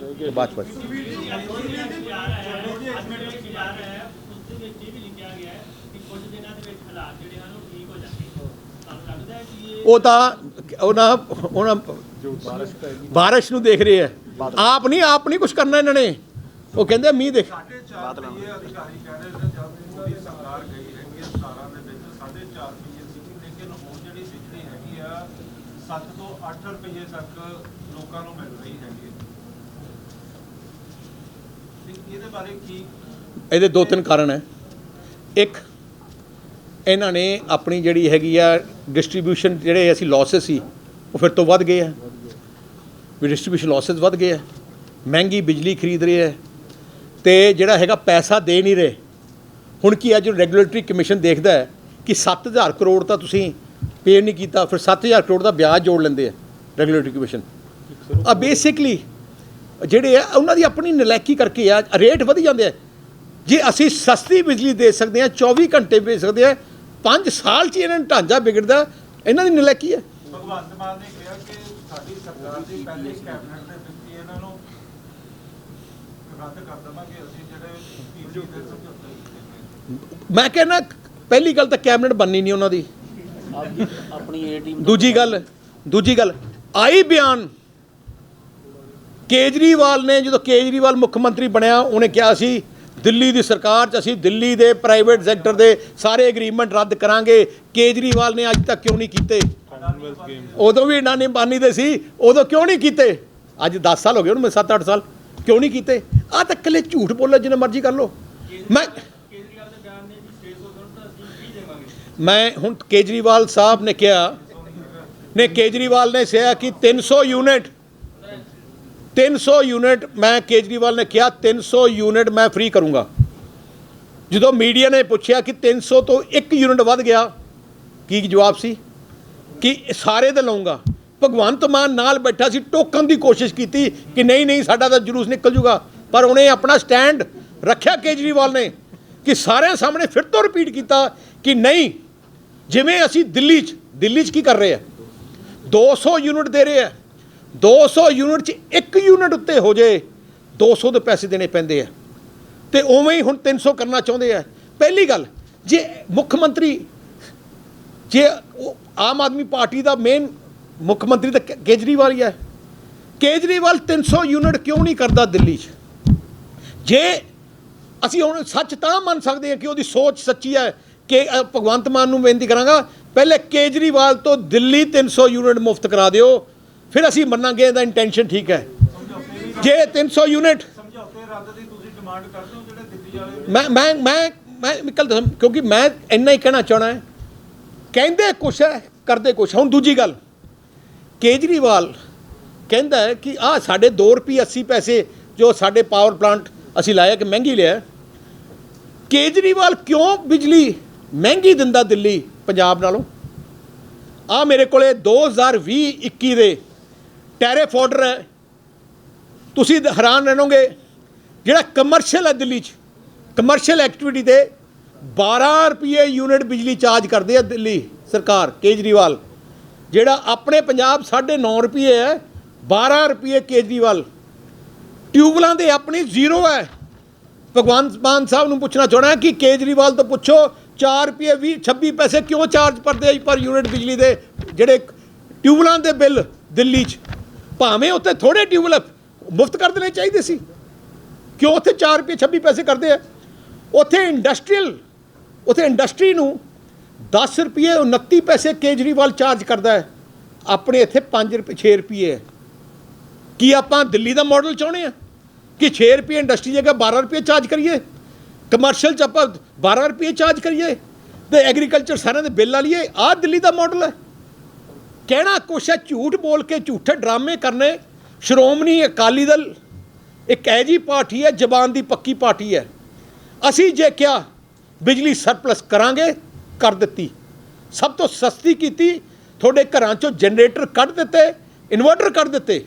ਬਾਤ ਬਾਤ ਉਹ ਤਾਂ ਉਹਨਾਂ ਬਾਰਿਸ਼ ਨੂੰ ਦੇਖ ਰਹੇ ਹੈ ਆਪ ਨਹੀਂ ਕੁਝ ਕਰਨਾ ਇਹਨਾਂ ਨੇ ਉਹ ਕਹਿੰਦੇ ਮੀਂਹ ਦੇਖ ਸਰਕਾਰ ਗਈ ਹੈਗੀ 17 ਦੇ ਵਿੱਚ 4.5 ਰੁਪਏ ਸੀ ਲੇਕਿਨ ਹੁਣ ਜਿਹੜੀ ਬਿਜਲੀ ਹੈਗੀ ਆ 7 ਤੋਂ 8 ਰੁਪਏ ਤੱਕ ਲੋਕਾਂ ਨੂੰ ਮਿਲ ਰਹੀ ਹੈਗੀ ਇਹਦੇ ਬਾਰੇ ਕੀ ਇਹਦੇ 2-3 ਕਾਰਨ ਹੈ ਇੱਕ ਇਹਨਾਂ ਨੇ ਆਪਣੀ ਜਿਹੜੀ ਹੈਗੀ ਆ ਡਿਸਟ੍ਰੀਬਿਊਸ਼ਨ ਜਿਹੜੇ ਅਸੀਂ ਲਾਸਸ ਸੀ ਉਹ ਫਿਰ ਤੋਂ ਵੱਧ ਗਏ ਆ ਵੀ ਡਿਸਟ੍ਰੀਬਿਊਸ਼ਨ ਲਾਸਸ ਵੱਧ ਗਏ ਆ ਮਹਿੰਗੀ ਬਿਜਲੀ ਖਰੀਦ ਰਹੇ ਹੈ ਤੇ ਜਿਹੜਾ ਹੈਗਾ ਪੈਸਾ ਦੇ ਨਹੀਂ ਰਹੇ ਹੁਣ ਕੀ ਹੈ ਜੋ ਰੈਗੂਲੇਟਰੀ ਕਮਿਸ਼ਨ ਦੇਖਦਾ ਹੈ ਕਿ 7000 ਕਰੋੜ ਤਾਂ ਤੁਸੀਂ ਪੇ ਨਹੀਂ ਕੀਤਾ ਫਿਰ 7000 ਕਰੋੜ ਦਾ ਵਿਆਜ ਜੋੜ ਲੈਂਦੇ ਆ ਰੈਗੂਲੇਟਰੀ ਕਮਿਸ਼ਨ ਆ ਬੇਸਿਕਲੀ ਜਿਹੜੇ ਆ ਉਹਨਾਂ ਦੀ ਆਪਣੀ ਨਲਾਇਕੀ ਕਰਕੇ ਆ ਰੇਟ ਵਧੀ ਜਾਂਦੇ ਆ ਜੇ ਅਸੀਂ ਸਸਤੀ ਬਿਜਲੀ ਦੇ ਸਕਦੇ ਹਾਂ 24 ਘੰਟੇ ਵੇਚ ਸਕਦੇ ਹਾਂ 5 ਸਾਲ 'ਚ ਇਹਨਾਂ ਨੂੰ ਢਾਂਚਾ ਵਿਗੜਦਾ ਇਹਨਾਂ ਦੀ ਨਲਾਇਕੀ ਹੈ ਭਗਵੰਤ ਮਾਨ ਨੇ ਕਿਹਾ ਕਿ ਸਾਡੀ ਸਰਕਾਰ ਦੀ ਪਹਿਲੀ ਕੈਬਨਿਟ ਦੇ ਵਿੱਚ ਇਹਨਾਂ ਨੂੰ ਰੱਦ ਕਰ ਦੇਵਾਂਗੇ ਅਸੀਂ ਜਿਹੜੇ ਮੈਂ ਕਹਿੰਦਾ ਪਹਿਲੀ ਗੱਲ ਤਾਂ ਕੈਬਨਿਟ ਬਣਨੀ ਨਹੀਂ ਉਹਨਾਂ ਦੀ ਆਪਣੀ ਏ ਟੀਮ ਦੂਜੀ ਗੱਲ ਆਈ ਬਿਆਨ ਕੇਜਰੀਵਾਲ ਨੇ ਜਦੋਂ ਕੇਜਰੀਵਾਲ ਮੁੱਖ ਮੰਤਰੀ ਬਣਿਆ ਉਹਨੇ ਕਿਹਾ ਸੀ ਦਿੱਲੀ ਦੀ ਸਰਕਾਰ 'ਚ ਅਸੀਂ ਦਿੱਲੀ ਦੇ ਪ੍ਰਾਈਵੇਟ ਸੈਕਟਰ ਦੇ ਸਾਰੇ ਐਗਰੀਮੈਂਟ ਰੱਦ ਕਰਾਂਗੇ ਕੇਜਰੀਵਾਲ ਨੇ ਅੱਜ ਤੱਕ ਕਿਉਂ ਨਹੀਂ ਕੀਤੇ ਉਦੋਂ ਵੀ ਅਡਾਨੀ ਅੰਬਾਨੀ ਦੇ ਸੀ ਉਦੋਂ ਕਿਉਂ ਨਹੀਂ ਕੀਤੇ ਅੱਜ 10 ਸਾਲ ਹੋ ਗਏ ਉਹਨੂੰ 7-8 ਸਾਲ ਕਿਉਂ ਨਹੀਂ ਕੀਤੇ ਆਹ ਤਾਂ ਇਕੱਲੇ ਝੂਠ ਬੋਲੋ ਜਿੰਨਾ ਮਰਜ਼ੀ ਕਰ ਲਓ ਮੈਂ ਹੁਣ ਕੇਜਰੀਵਾਲ ਸਾਹਿਬ ਨੇ ਕਿਹਾ ਕੇਜਰੀਵਾਲ ਨੇ ਕਿਹਾ ਕਿ 300 ਯੂਨਿਟ ਮੈਂ ਕੇਜਰੀਵਾਲ ਨੇ ਕਿਹਾ 300 ਯੂਨਿਟ ਮੈਂ ਫ੍ਰੀ ਕਰੂੰਗਾ ਜਦੋਂ ਮੀਡੀਆ ਨੇ ਪੁੱਛਿਆ ਕਿ 300 ਤੋਂ 1 ਯੂਨਿਟ ਵੱਧ ਗਿਆ ਕੀ ਜਵਾਬ ਸੀ ਕਿ ਸਾਰੇ ਤੇ ਲਾਉਂਗਾ ਭਗਵੰਤ ਮਾਨ ਨਾਲ ਬੈਠਾ ਸੀ ਟੋਕਣ ਦੀ ਕੋਸ਼ਿਸ਼ ਕੀਤੀ ਕਿ ਨਹੀਂ ਸਾਡਾ ਤਾਂ ਜਲੂਸ ਨਿਕਲ ਜੂਗਾ ਪਰ ਉਹਨੇ ਆਪਣਾ ਸਟੈਂਡ ਰੱਖਿਆ ਕੇਜਰੀਵਾਲ ਨੇ ਕਿ ਸਾਰਿਆਂ ਸਾਹਮਣੇ ਫਿਰ ਤੋਂ ਰਿਪੀਟ ਕੀਤਾ ਕਿ ਨਹੀਂ ਜਿਵੇਂ ਅਸੀਂ ਦਿੱਲੀ 'ਚ ਕੀ ਕਰ ਰਹੇ ਆ 200 यूनिट दे रहे हैं, 200 यूनिट 'ਚ 1 यूनिट ਉੱਤੇ ਹੋ ਜੇ 200 ਦੇ ਪੈਸੇ ਦੇਣੇ ਪੈਂਦੇ ਆ ਤੇ ਉਵੇਂ ਹੀ ਹੁਣ 300 ਕਰਨਾ ਚਾਹੁੰਦੇ ਆ। ਪਹਿਲੀ ਗੱਲ, ਜੇ ਮੁੱਖ ਮੰਤਰੀ, ਜੇ ਆਮ ਆਦਮੀ ਪਾਰਟੀ ਦਾ ਮੇਨ ਮੁੱਖ ਮੰਤਰੀ ਤਾਂ ਕੇਜਰੀਵਾਲ ਹੀ ਹੈ, ਕੇਜਰੀਵਾਲ 300 ਯੂਨਿਟ ਕਿਉਂ ਨਹੀਂ ਕਰਦਾ ਦਿੱਲੀ 'ਚ? ਜੇ ਅਸੀਂ ਹੁਣ ਸੱਚ ਤਾਂ ਮੰਨ ਸਕਦੇ ਹਾਂ ਕਿ ਉਹਦੀ ਸੋਚ ਸੱਚੀ ਹੈ ਕਿ ਭਗਵੰਤ ਮਾਨ ਨੂੰ ਬੇਨਤੀ ਕਰਾਂਗਾ, ਪਹਿਲੇ ਕੇਜਰੀਵਾਲ ਤੋਂ ਦਿੱਲੀ 300 ਯੂਨਿਟ ਮੁਫਤ ਕਰਾ ਦਿਓ, ਫਿਰ ਅਸੀਂ ਮੰਨਾਂਗੇ ਇਹਦਾ ਇੰਟੈਂਸ਼ਨ ਠੀਕ ਹੈ। ਜੇ 300 ਯੂਨਿਟ ਸਮਝੌਤੇ ਰੱਦ ਦੀ ਤੁਸੀਂ ਡਿਮਾਂਡ ਕਰਦੇ ਹੋ ਜਿਹੜੇ ਦਿੱਲੀ ਵਾਲੇ ਮੈਂ ਨਿਕਲ ਦੱਸਾਂ, ਕਿਉਂਕਿ ਮੈਂ ਇੰਨਾ ਹੀ ਕਹਿਣਾ ਚਾਹਣਾ ਹੈ, ਕਹਿੰਦੇ ਕੁਛ ਹੈ ਕਰਦੇ ਕੁਛ। ਹੁਣ ਦੂਜੀ ਗੱਲ, ਕੇਜਰੀਵਾਲ ਕਹਿੰਦਾ ਹੈ ਕਿ ਆਹ ਸਾਡੇ 2 ਰੁਪਏ 80 ਪੈਸੇ ਜੋ ਸਾਡੇ ਪਾਵਰ ਪਲਾਂਟ ਅਸੀਂ ਲਾਇਆ ਕਿ ਮਹਿੰਗੀ ਲਿਆ। ਕੇਜਰੀਵਾਲ ਕਿਉਂ ਬਿਜਲੀ ਮਹਿੰਗੀ ਦਿੰਦਾ ਦਿੱਲੀ ਪੰਜਾਬ ਨਾਲੋਂ? ਆ ਮੇਰੇ ਕੋਲੇ 2020-21 ਦੇ ਟੈਰਿਫ ਆਰਡਰ ਹੈ, ਤੁਸੀਂ ਹੈਰਾਨ ਰਹਿਣੋਗੇ। ਜਿਹੜਾ ਕਮਰਸ਼ੀਅਲ ਹੈ ਦਿੱਲੀ 'ਚ, ਕਮਰਸ਼ੀਅਲ ਐਕਟੀਵਿਟੀ ਤੇ 12 ਰੁਪਏ ਯੂਨਿਟ ਬਿਜਲੀ ਚਾਰਜ ਕਰਦੇ ਆ ਦਿੱਲੀ ਸਰਕਾਰ, ਕੇਜਰੀਵਾਲ। ਜਿਹੜਾ ਆਪਣੇ ਪੰਜਾਬ 9.5 ਰੁਪਏ ਹੈ, 12 ਰੁਪਏ ਕੇਜਰੀਵਾਲ। ਟਿਊਬਲਾਂ ਦੇ ਆਪਣੀ ਜ਼ੀਰੋ ਹੈ। ਭਗਵੰਤ ਮਾਨ ਸਾਹਿਬ ਨੂੰ ਪੁੱਛਣਾ ਚਾਹਣਾ ਕਿ ਕੇਜਰੀਵਾਲ ਤੋਂ ਪੁੱਛੋ 4 ਰੁਪਏ 26 ਪੈਸੇ ਕਿਉਂ ਚਾਰਜ ਕਰਦੇ ਪਰ ਯੂਨਿਟ ਬਿਜਲੀ ਦੇ ਜਿਹੜੇ ਟਿਊਬਲਾਂ ਦੇ ਬਿੱਲ ਦਿੱਲੀ 'ਚ? ਭਾਵੇਂ ਉੱਥੇ ਥੋੜ੍ਹੇ ਟਿਊਬਲ ਮੁਫਤ ਕਰ ਦੇਣੇ ਚਾਹੀਦੇ ਸੀ, ਕਿਉਂ ਉੱਥੇ 4 ਰੁਪਏ 26 ਪੈਸੇ ਕਰਦੇ ਆ? ਉੱਥੇ ਇੰਡਸਟਰੀ ਨੂੰ 10 ਰੁਪਏ 29 ਪੈਸੇ ਕੇਜਰੀਵਾਲ ਚਾਰਜ ਕਰਦਾ ਹੈ, ਆਪਣੇ ਇੱਥੇ 5 ਰੁਪਏ 6 ਰੁਪਏ ਹੈ। ਕੀ ਆਪਾਂ ਦਿੱਲੀ ਦਾ ਮਾਡਲ ਚਾਹੁੰਦੇ ਆ ਕਿ 6 ਰੁਪਏ ਇੰਡਸਟਰੀ ਜਗ੍ਹਾ 12 ਰੁਪਏ ਚਾਰਜ ਕਰੀਏ, ਕਮਰਸ਼ੀਅਲ 'ਚ ਆਪਾਂ 12 ਰੁਪਏ ਚਾਰਜ ਕਰੀਏ ਤੇ ਐਗਰੀਕਲਚਰ ਸਾਰਿਆਂ ਦੇ ਬਿੱਲ ਲਾ ਲਈਏ? ਆਹ ਦਿੱਲੀ ਦਾ ਮਾਡਲ ਹੈ। ਕਹਿਣਾ ਕੁਛ ਹੈ, ਝੂਠ ਬੋਲ ਕੇ ਝੂਠੇ ਡਰਾਮੇ ਕਰਨੇ। ਸ਼੍ਰੋਮਣੀ ਅਕਾਲੀ ਦਲ ਇੱਕ ਇਹੋ ਜਿਹੀ ਪਾਰਟੀ ਹੈ, ਜ਼ਬਾਨ ਦੀ ਪੱਕੀ ਪਾਰਟੀ ਹੈ। ਅਸੀਂ ਜੇ ਕਿਹਾ ਬਿਜਲੀ ਸਰਪਲਸ ਕਰਾਂਗੇ, ਕਰ ਦਿੱਤੀ। ਸਭ ਤੋਂ ਸਸਤੀ ਕੀਤੀ, ਤੁਹਾਡੇ ਘਰਾਂ 'ਚੋਂ ਜਨਰੇਟਰ ਕੱਢ ਦਿੱਤੇ, ਇਨਵਰਟਰ ਕੱਢ ਦਿੱਤੇ।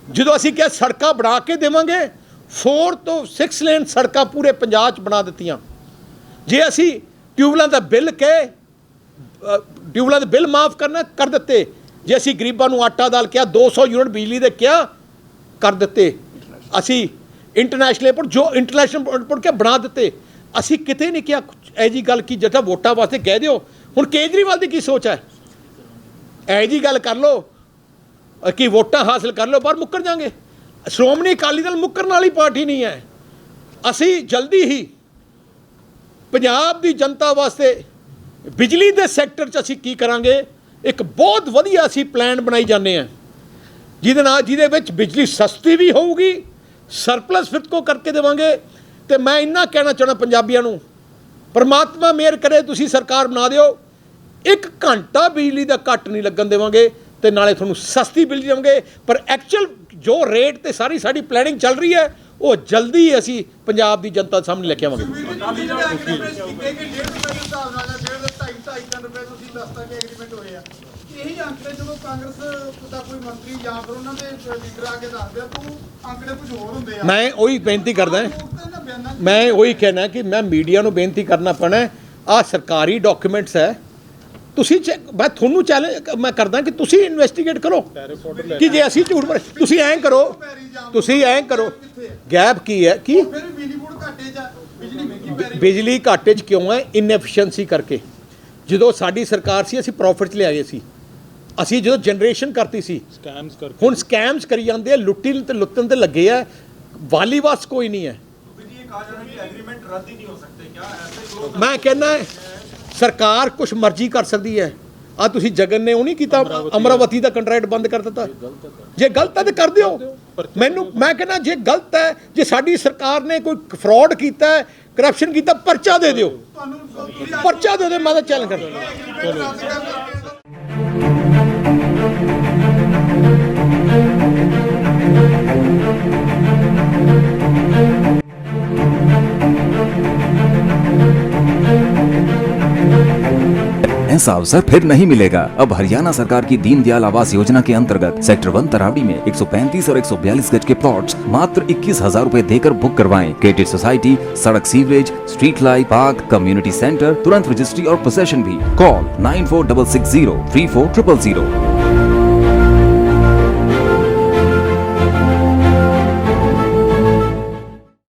ਜਦੋਂ ਅਸੀਂ ਕਿਹਾ ਸੜਕਾਂ ਬਣਾ ਕੇ ਦੇਵਾਂਗੇ, 4 ਤੋਂ 6 ਲੇਨ ਸੜਕਾਂ ਪੂਰੇ ਪੰਜਾਬ 'ਚ ਬਣਾ ਦਿੱਤੀਆਂ। ਜੇ ਅਸੀਂ ਟਿਊਬਲਾਂ ਦਾ ਬਿੱਲ ਟਿਊਬਲਾਂ ਦੇ ਬਿੱਲ ਮਾਫ ਕਰਨਾ, ਕਰ ਦਿੱਤੇ। ਜੇ ਅਸੀਂ ਗਰੀਬਾਂ ਨੂੰ ਆਟਾ ਦਾਲ ਕਿਹਾ, 200 ਯੂਨਿਟ ਬਿਜਲੀ ਦੇ ਕਿਹਾ, ਕਰ ਦਿੱਤੇ। ਅਸੀਂ ਇੰਟਰਨੈਸ਼ਨਲ ਏਅਰਪੋਰਟ ਜੋ ਇੰਟਰਨੈਸ਼ਨਲ ਏਅਰਪੋਰਟ ਕੇ ਬਣਾ ਦਿੱਤੇ। ਅਸੀਂ ਕਿਤੇ ਨਹੀਂ ਕਿਹਾ ਇਹੋ ਜਿਹੀ ਗੱਲ ਕਿ ਜਿਹੜਾ ਵੋਟਾਂ ਵਾਸਤੇ ਕਹਿ ਦਿਓ। ਹੁਣ ਕੇਜਰੀਵਾਲ ਦੀ ਕੀ ਸੋਚ ਹੈ? ਇਹੋ ਜਿਹੀ ਗੱਲ ਕਰ ਲਓ ਕਿ ਵੋਟਾਂ ਹਾਸਲ ਕਰ ਲਓ, ਪਰ ਮੁੱਕਰ ਜਾਵਾਂਗੇ। ਸ਼੍ਰੋਮਣੀ ਅਕਾਲੀ ਦਲ ਮੁੱਕਰਨ ਵਾਲੀ ਪਾਰਟੀ ਨਹੀਂ ਹੈ। ਅਸੀਂ ਜਲਦੀ ਹੀ ਪੰਜਾਬ ਦੀ ਜਨਤਾ ਵਾਸਤੇ ਬਿਜਲੀ ਦੇ ਸੈਕਟਰ 'ਚ ਅਸੀਂ ਕੀ ਕਰਾਂਗੇ, ਇੱਕ ਬਹੁਤ ਵਧੀਆ ਅਸੀਂ ਪਲਾਨ ਬਣਾਈ ਜਾਂਦੇ ਹਾਂ, ਜਿਹਦੇ ਵਿੱਚ ਬਿਜਲੀ ਸਸਤੀ ਵੀ ਹੋਊਗੀ, ਸਰਪਲਸ ਫਿਰ ਕੋ ਕਰਕੇ ਦੇਵਾਂਗੇ। ਤੇ ਮੈਂ ਇੰਨਾ ਕਹਿਣਾ ਚਾਹੁੰਦਾ ਪੰਜਾਬੀਆਂ ਨੂੰ, ਪਰਮਾਤਮਾ ਮਿਹਰ ਕਰੇ ਤੁਸੀਂ ਸਰਕਾਰ ਬਣਾ ਦਿਓ, 1 ਘੰਟਾ ਬਿਜਲੀ ਦਾ ਕੱਟ ਨਹੀਂ ਲੱਗਣ ਦੇਵਾਂਗੇ ਤੇ ਨਾਲੇ ਤੁਹਾਨੂੰ ਸਸਤੀ ਬਿਜਲੀ ਦੇਵਾਂਗੇ। ਪਰ ਐਕਚੁਅਲ ਜੋ ਰੇਟ ਤੇ ਸਾਡੀ ਪਲੈਨਿੰਗ ਚੱਲ ਰਹੀ ਹੈ, ਉਹ ਜਲਦੀ ਅਸੀਂ ਪੰਜਾਬ ਦੀ ਜਨਤਾ ਸਾਹਮਣੇ ਲੈ ਕੇ ਆਵਾਂਗੇ। ਇਹੀ ਅੰਕੜੇ ਜਦੋਂ ਕਾਂਗਰਸ ਦਾ ਕੋਈ ਮੰਤਰੀ ਜਾਂ ਫਿਰ ਉਹਨਾਂ ਦੇ ਲੀਡਰ ਆ ਕੇ ਦੱਸਦੇ ਆ, ਤੂੰ ਅੰਕੜੇ ਕੁਝ ਹੋਰ ਹੁੰਦੇ ਆ। ਮੈਂ ਉਹੀ ਬੇਨਤੀ ਕਰਦਾ, ਮੈਂ ਉਹੀ ਕਹਿਣਾ ਕਿ ਮੈਂ ਮੀਡੀਆ ਨੂੰ ਬੇਨਤੀ ਕਰਨਾ ਪੈਣਾ, ਆਹ ਸਰਕਾਰੀ ਡਾਕੂਮੈਂਟਸ ਹੈ, ਤੁਸੀਂ ਮੈਂ ਤੁਹਾਨੂੰ ਚੈਲੰਜ ਮੈਂ ਕਰਦਾ ਕਿ ਤੁਸੀਂ ਇਨਵੈਸਟੀਗੇਟ ਕਰੋ ਕਿ ਜੇ ਅਸੀਂ ਝੂਠ ਬੋਲੇ। ਤੁਸੀਂ ਐਂ ਕਰੋ ਗੈਪ ਕੀ ਹੈ ਕਿ ਬਿਜਲੀ ਘਾਟੇ 'ਚ ਕਿਉਂ ਹੈ? ਇਨਐਫੀਸ਼ੀਐਂਸੀ ਕਰਕੇ। ਜਦੋਂ ਸਾਡੀ ਸਰਕਾਰ ਸੀ ਅਸੀਂ ਪ੍ਰੋਫਿਟ 'ਚ ਲਿਆਏ ਸੀ, ਅਸੀਂ ਜਦੋਂ ਜਨਰੇਸ਼ਨ ਕਰਤੀ ਸੀ। ਹੁਣ ਸਕੈਮਸ ਕਰੀ ਜਾਂਦੇ ਆ, ਲੁੱਟਣ ਤੇ ਲੱਗੇ ਆ, ਵਾਲੀਵਾਸ ਕੋਈ ਨਹੀਂ ਹੈ। ਮੈਂ ਕਹਿੰਦਾ ਸਰਕਾਰ ਕੁਛ ਮਰਜ਼ੀ ਕਰ ਸਕਦੀ ਹੈ। ਆ ਤੁਸੀਂ ਜਗਨ ਨੇ ਉਹ ਨਹੀਂ ਕੀਤਾ, ਅਮਰਾਵਤੀ ਦਾ ਕੰਟਰੈਕਟ ਬੰਦ ਕਰ ਦਿੱਤਾ। ਜੇ ਗਲਤ ਹੈ ਤਾਂ ਕਰ ਦਿਓ। ਮੈਂ ਕਹਿੰਦਾ ਜੇ ਗਲਤ ਹੈ, ਜੇ ਸਾਡੀ ਸਰਕਾਰ ਨੇ ਕੋਈ ਫਰਾਡ ਕੀਤਾ, ਕਰਪਸ਼ਨ ਕੀਤਾ, ਪਰਚਾ ਦੇ ਦਿਓ, ਪਰਚਾ ਦੇ ਦਿਓ। ਮੈਂ ਤਾਂ ਚੈਲੰਜ ਕਰਦਾ। ऐसा अवसर फिर नहीं मिलेगा। अब हरियाणा सरकार की दीनदयाल आवास योजना के अंतर्गत सेक्टर 1 तरावड़ी में 135 और 142 गज के प्लॉट्स मात्र 21,000 रुपए देकर बुक करवाएं। क्रेडिट सोसाइटी, सड़क, sewerage, street light, park, community centre, तुरंत रजिस्ट्री और पोसेशन भी। कॉल 9460 34 000।